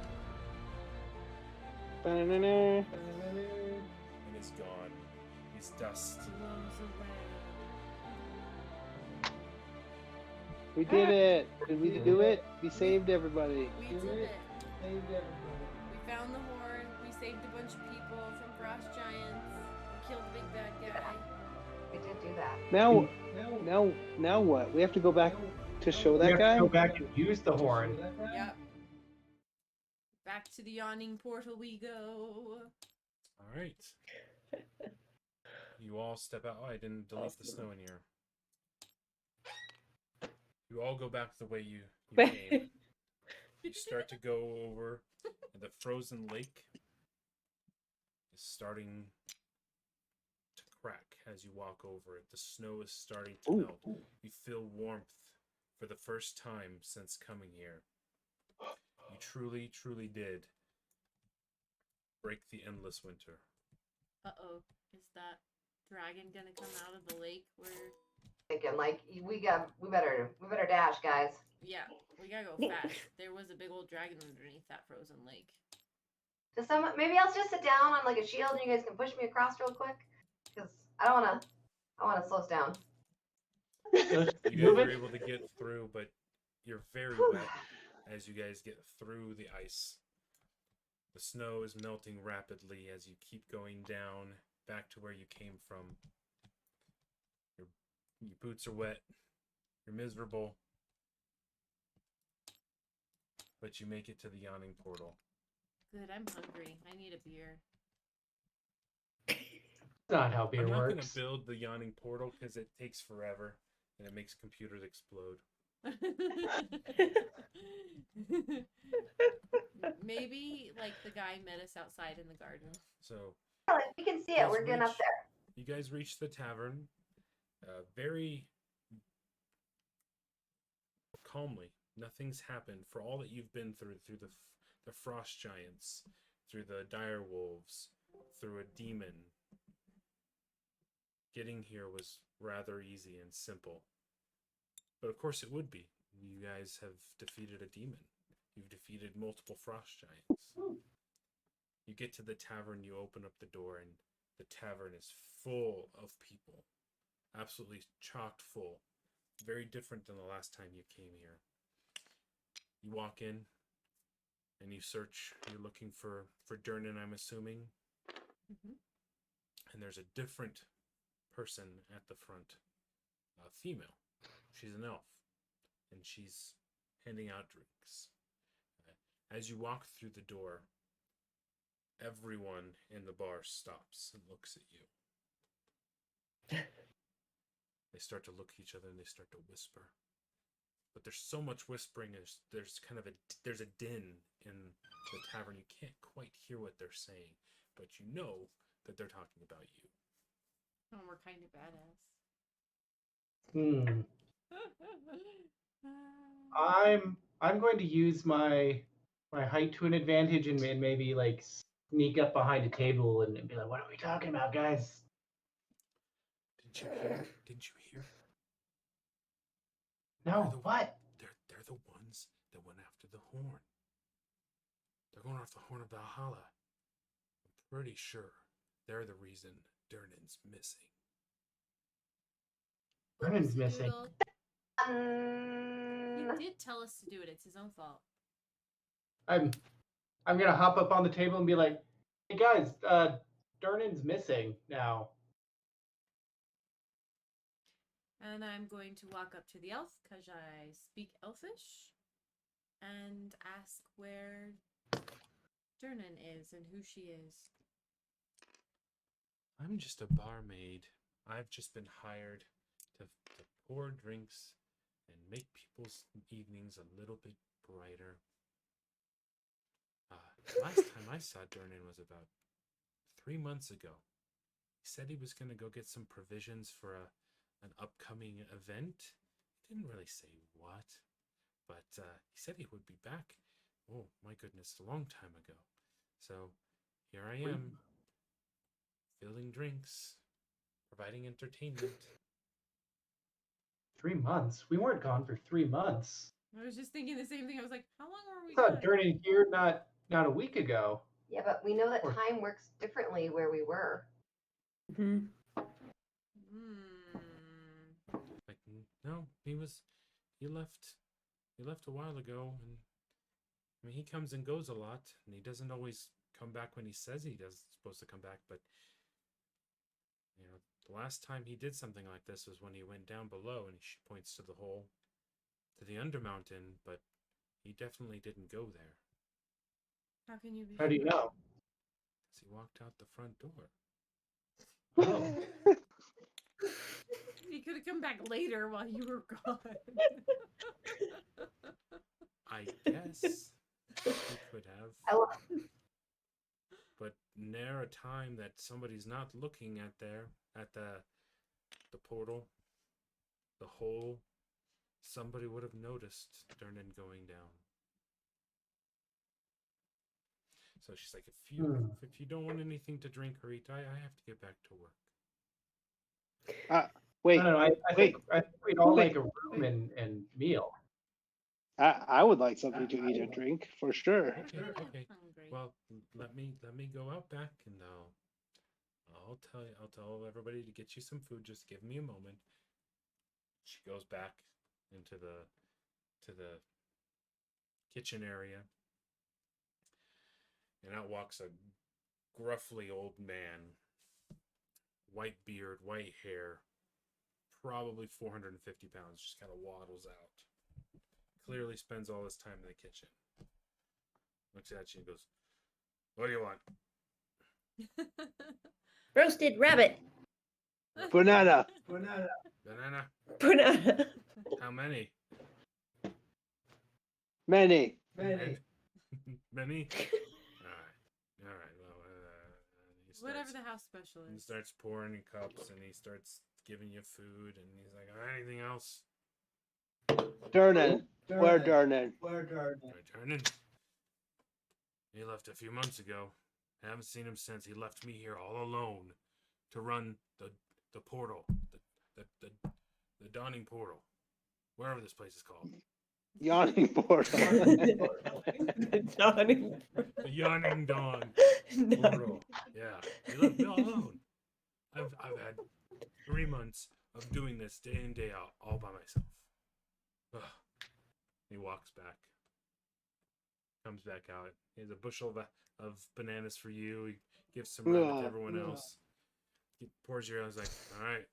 Ba-na-na. And he's gone. He's dust. Blows away. We did it. Did we do it? We saved everybody. We did it. We found the horn. We saved a bunch of people from frost giants. We killed the big bad guy. We did do that. Now what? We have to go back to show We that have guy? to go back and use the horn. Yep. Back to the yawning portal we go. All right. You all step out. Oh, I didn't delete the snow in here. You all go back the way you came. You start to go over, and the frozen lake is starting to crack as you walk over it. The snow is starting to melt. You feel warmth for the first time since coming here. You truly, truly did break the endless winter. Uh-oh. Is that dragon gonna come out of the lake where... Thinking like we better dash, guys. Yeah, we gotta go fast. There was a big old dragon underneath that frozen lake. Maybe I'll just sit down on like a shield and you guys can push me across real quick. Because I wanna slow us down. You guys are able to get through, but you're very wet as you guys get through the ice. The snow is melting rapidly as you keep going down back to where you came from. Your boots are wet. You're miserable. But you make it to the yawning portal. Good, I'm hungry. I need a beer. That's not how beer I'm not going works. to build the yawning portal because it takes forever and it makes computers explode. Maybe like the guy met us outside in the garden. So We can see it. We're getting up there. you guys reach the tavern very calmly. Nothing's happened for all that you've been through the frost giants, through the dire wolves, through a demon. getting here was rather easy and simple. But of course it would be. You guys have defeated a demon. You've defeated multiple frost giants. You get to the tavern, you open up the door, and the tavern is full of people. Absolutely chocked full. Very different than the last time you came here. You walk in, and you search. You're looking for Durnan, I'm assuming. Mhm. And there's a different person at the front. A female. She's an elf. And she's handing out drinks. As you walk through the door, everyone in the bar stops and looks at you. They start to look at each other and they start to whisper. But there's so much whispering, there's kind of there's a din in the tavern. You can't quite hear what they're saying, but you know that they're talking about you. Oh, we're kind of badass. I'm going to use my height to an advantage and maybe like sneak up behind a table and be like, "What are we talking about, guys?" Didn't you hear? Didn't you hear? No, what? They're the ones that went after the horn. They're going after the horn of Valhalla. I'm pretty sure they're the reason Durnan's missing. Vernon's missing. He did tell us to do it. It's his own fault. I'm gonna hop up on the table and be like, "Hey guys, Durnan's missing now." And I'm going to walk up to the elf, because I speak elfish, and ask where Durnan is and who she is. I'm just a barmaid. I've just been hired to pour drinks and make people's evenings a little bit brighter. Last time I saw Durnan was about 3 months ago. He said he was going to go get some provisions for an upcoming event. He didn't really say what, but he said he would be back. Oh, my goodness, a long time ago. So here I am, filling drinks, providing entertainment. 3 months? We weren't gone for 3 months. I was just thinking the same thing. I was like, how long were we I saw gone? Durnan here not a week ago. Yeah, but we know that Or- time works differently where we were. Hmm. Like, no, he left a while ago, and I mean, he comes and goes a lot, and he doesn't always come back when he says he does supposed to come back, but you know, the last time he did something like this was when he went down below, and she points to the hole, to the Undermountain, but he definitely didn't go there. How can you be How do you sure? know? Because he walked out the front door. Oh. He could have come back later while you were gone. I guess he could have. I love But ne'er a time that somebody's not looking at the portal, the hole, somebody would have noticed Durnan going down. So she's like, if you don't want anything to drink or eat, I have to get back to work. Wait, I don't know. I think we'd all Wait. like a room and meal. I would like something to eat and drink for sure. Okay. Hungry. Well, let me go out back and I'll tell everybody to get you some food. Just give me a moment. She goes back into the kitchen area, and out walks a gruffly old man, white beard, white hair, probably 450 pounds, just kind of waddles out. Clearly spends all his time in the kitchen. Looks at you and goes, "What do you want?" Roasted rabbit. Banana. Banana. Banana. How many? Many. Many. Many. All right. Well, he Whatever starts, the house special he is. starts pouring in cups, and he starts giving you food, and he's like, "Anything else?" Durnan. Where Durnan? Returning. He left a few months ago. I haven't seen him since. He left me here all alone to run the portal, the Dawning Portal, wherever this place is called. Yawning portal. The dawning. The Yawning Dawn No. Portal. Yeah, they left me all alone. I've had 3 months of doing this day in, day out, all by myself. Ugh. He walks back. Comes back out. He has a bushel of bananas for you. He gives some rabbit to everyone else. He pours your. I was like, all right,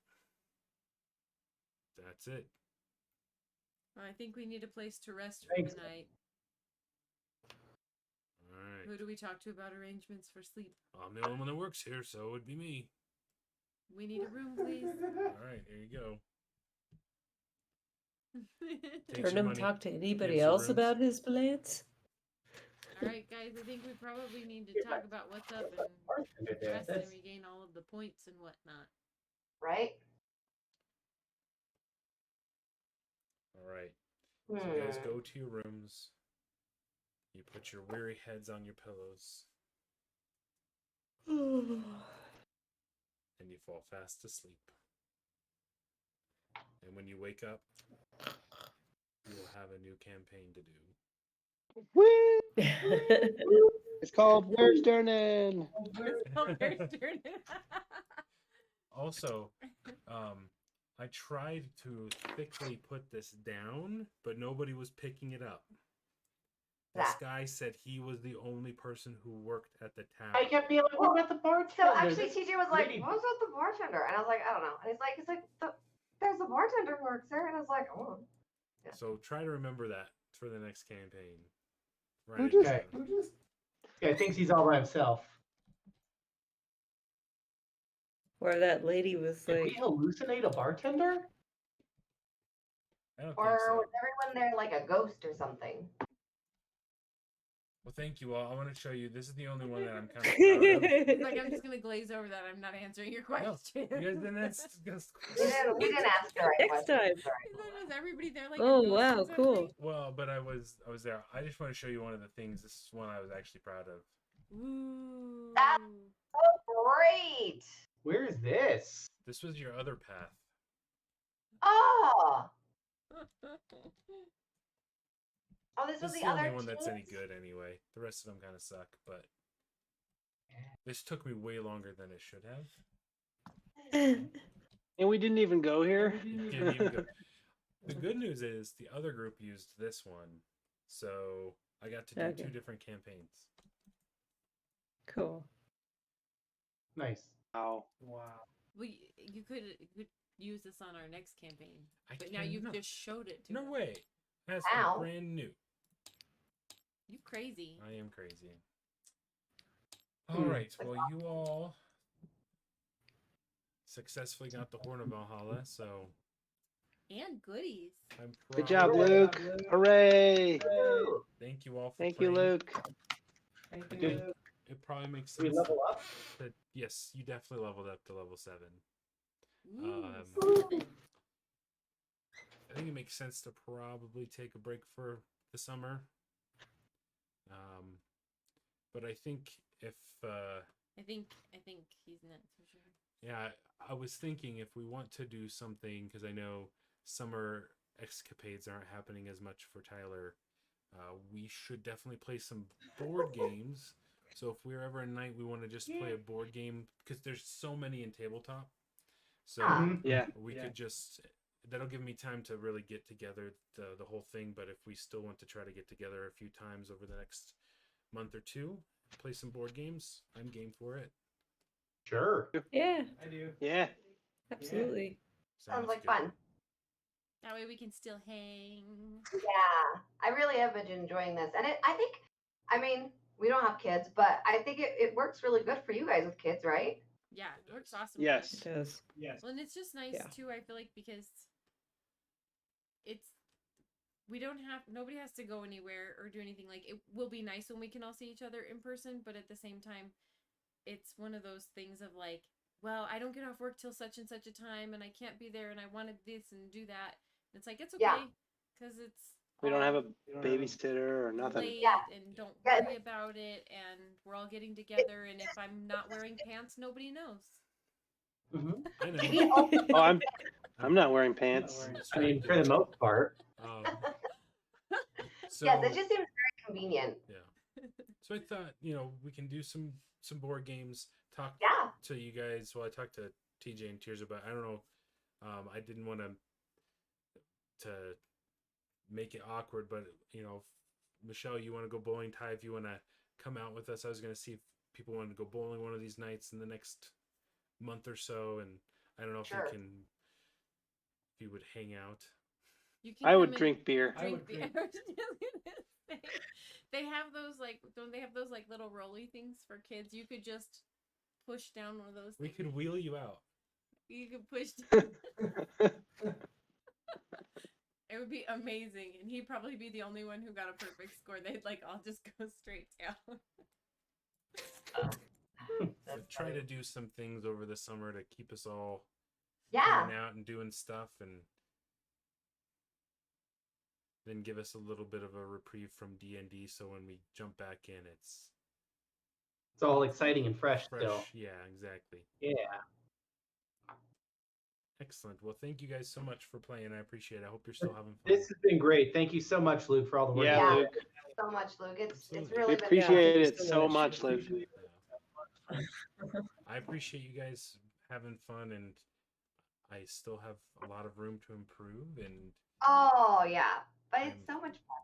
that's it. I think we need a place to rest for Thanks. the night. All right. Who do we talk to about arrangements for sleep? I'm the only one that works here, so it'd be me. We need a room, please. All right, here you go. Takes your Turnham money, talk to anybody gives you else rooms. about his plans? All right, guys. I think we probably need to talk about what's up and rest and regain all of the points and whatnot. Right? All right. So you guys go to your rooms. You put your weary heads on your pillows, and you fall fast asleep. And when you wake up, you will have a new campaign to do. Woo! It's called Where's Durnan? Also, I tried to thickly put this down, but nobody was picking it up. This guy said he was the only person who worked at the tavern. I kept being like, what about the bartender? So actually, TJ was like, Really? "What was with the bartender?" And I was like, "I don't know." And he's like, "There's a bartender who works there." And I was like, "Oh." So try to remember that for the next campaign. Right. Who just- Okay. Yeah, thinks he's all by himself. Where that lady was Did like, we hallucinate a bartender? I don't Or think so. was everyone there like a ghost or something? Well, thank you all. I want to show you. This is the only one that I'm kind of proud of. Like, I'm just gonna glaze over that. I'm not answering your No, question. you guys didn't ask. We didn't ask the right Next question. time. Sorry. Was everybody there like? oh a ghost wow, or cool. something? Well, but I was there. I just want to show you one of the things. This is one I was actually proud of. Ooh. Oh, great! Where is this? This was your other path. Oh, this was This is the the other only one that's any teams? good anyway. The rest of them kind of suck, but this took me way longer than it should have. And we didn't even go here. It didn't even go. The good news is the other group used this one, so I got to do Okay. 2 different campaigns. Cool. Nice. Wow. Wow. Well, you could use this on our next campaign, I but now you've cannot. just showed it to No us. way. That's Ow. brand new. You crazy. I am crazy. All right. Well, you all successfully got the Horn of Valhalla, so And goodies. I'm Good job, proud. Luke. Hooray! Thank you all for Thank you, playing. Luke. It probably makes Did we sense level up? that yes, you definitely leveled up to level 7. Ooh. I think it makes sense to probably take a break for the summer. But I think if I think he's nuts for sure. yeah, I was thinking if we want to do something, because I know summer escapades aren't happening as much for Tyler, we should definitely play some board games. So if we're ever a night we want to just play a board game, because there's so many in tabletop, so Yeah. we could just, that'll give me time to really get together the whole thing. But if we still want to try to get together a few times over the next month or 2, play some board games, I'm game for it. Sure. Yeah, I do. Yeah. absolutely. Sounds like good. fun. That way we can still hang. Yeah, I really have been enjoying this, and I mean, we don't have kids, but I think it works really good for you guys with kids, right? Yeah, it works awesome. Yes. It does. Yes. Well, and it's just nice Yeah. too. I feel like because nobody has to go anywhere or do anything. Like, it will be nice when we can all see each other in person, but at the same time, it's one of those things of like, well, I don't get off work till such and such a time, and I can't be there, and I wanted this and do that. And it's like, it's okay, Yeah. because it's We don't have a don't have babysitter or nothing. late, Yeah. and don't Yeah. worry about it, and we're all getting together, and if I'm not wearing pants, nobody knows. I know. He opens Oh, I'm not wearing pants. I mean, for the most part. Um, so Yes, it just seems very convenient. yeah. So I thought, we can do some board games. Talk Yeah. to you guys. Well, I talked to TJ and Tears about. I don't know. I didn't want to make it awkward, but Michelle, you want to go bowling? Ty, if you want to come out with us, I was going to see if people wanted to go bowling one of these nights in the next month or so, and I don't know if Sure. if you would hang out. You can I come would and drink beer. I would beer. drink. I was just gonna say, they have those don't they have those little rolly things for kids? You could just push down one of those We things. could wheel you out. You could push down. It would be amazing, and he'd probably be the only one who got a perfect score. They'd all just go straight down. So That's try funny. to do some things over the summer to keep us all Yeah. hanging out and doing stuff, and then give us a little bit of a reprieve from D&D, so when we jump back in, it's It's all exciting and fresh, fresh. still. Yeah, exactly. Yeah. Excellent. Well, thank you guys so much for playing. I appreciate it. I hope you're still having fun. This has been great. Thank you so much, Luke, for all the work. Yeah, you Luke. Thank you so much, Luke. It's Absolutely. really We been appreciate thank you it so so much. much, Luke. Yeah. I appreciate you guys having fun, and I still have a lot of room to improve, and Oh yeah, but it's I'm- so much fun.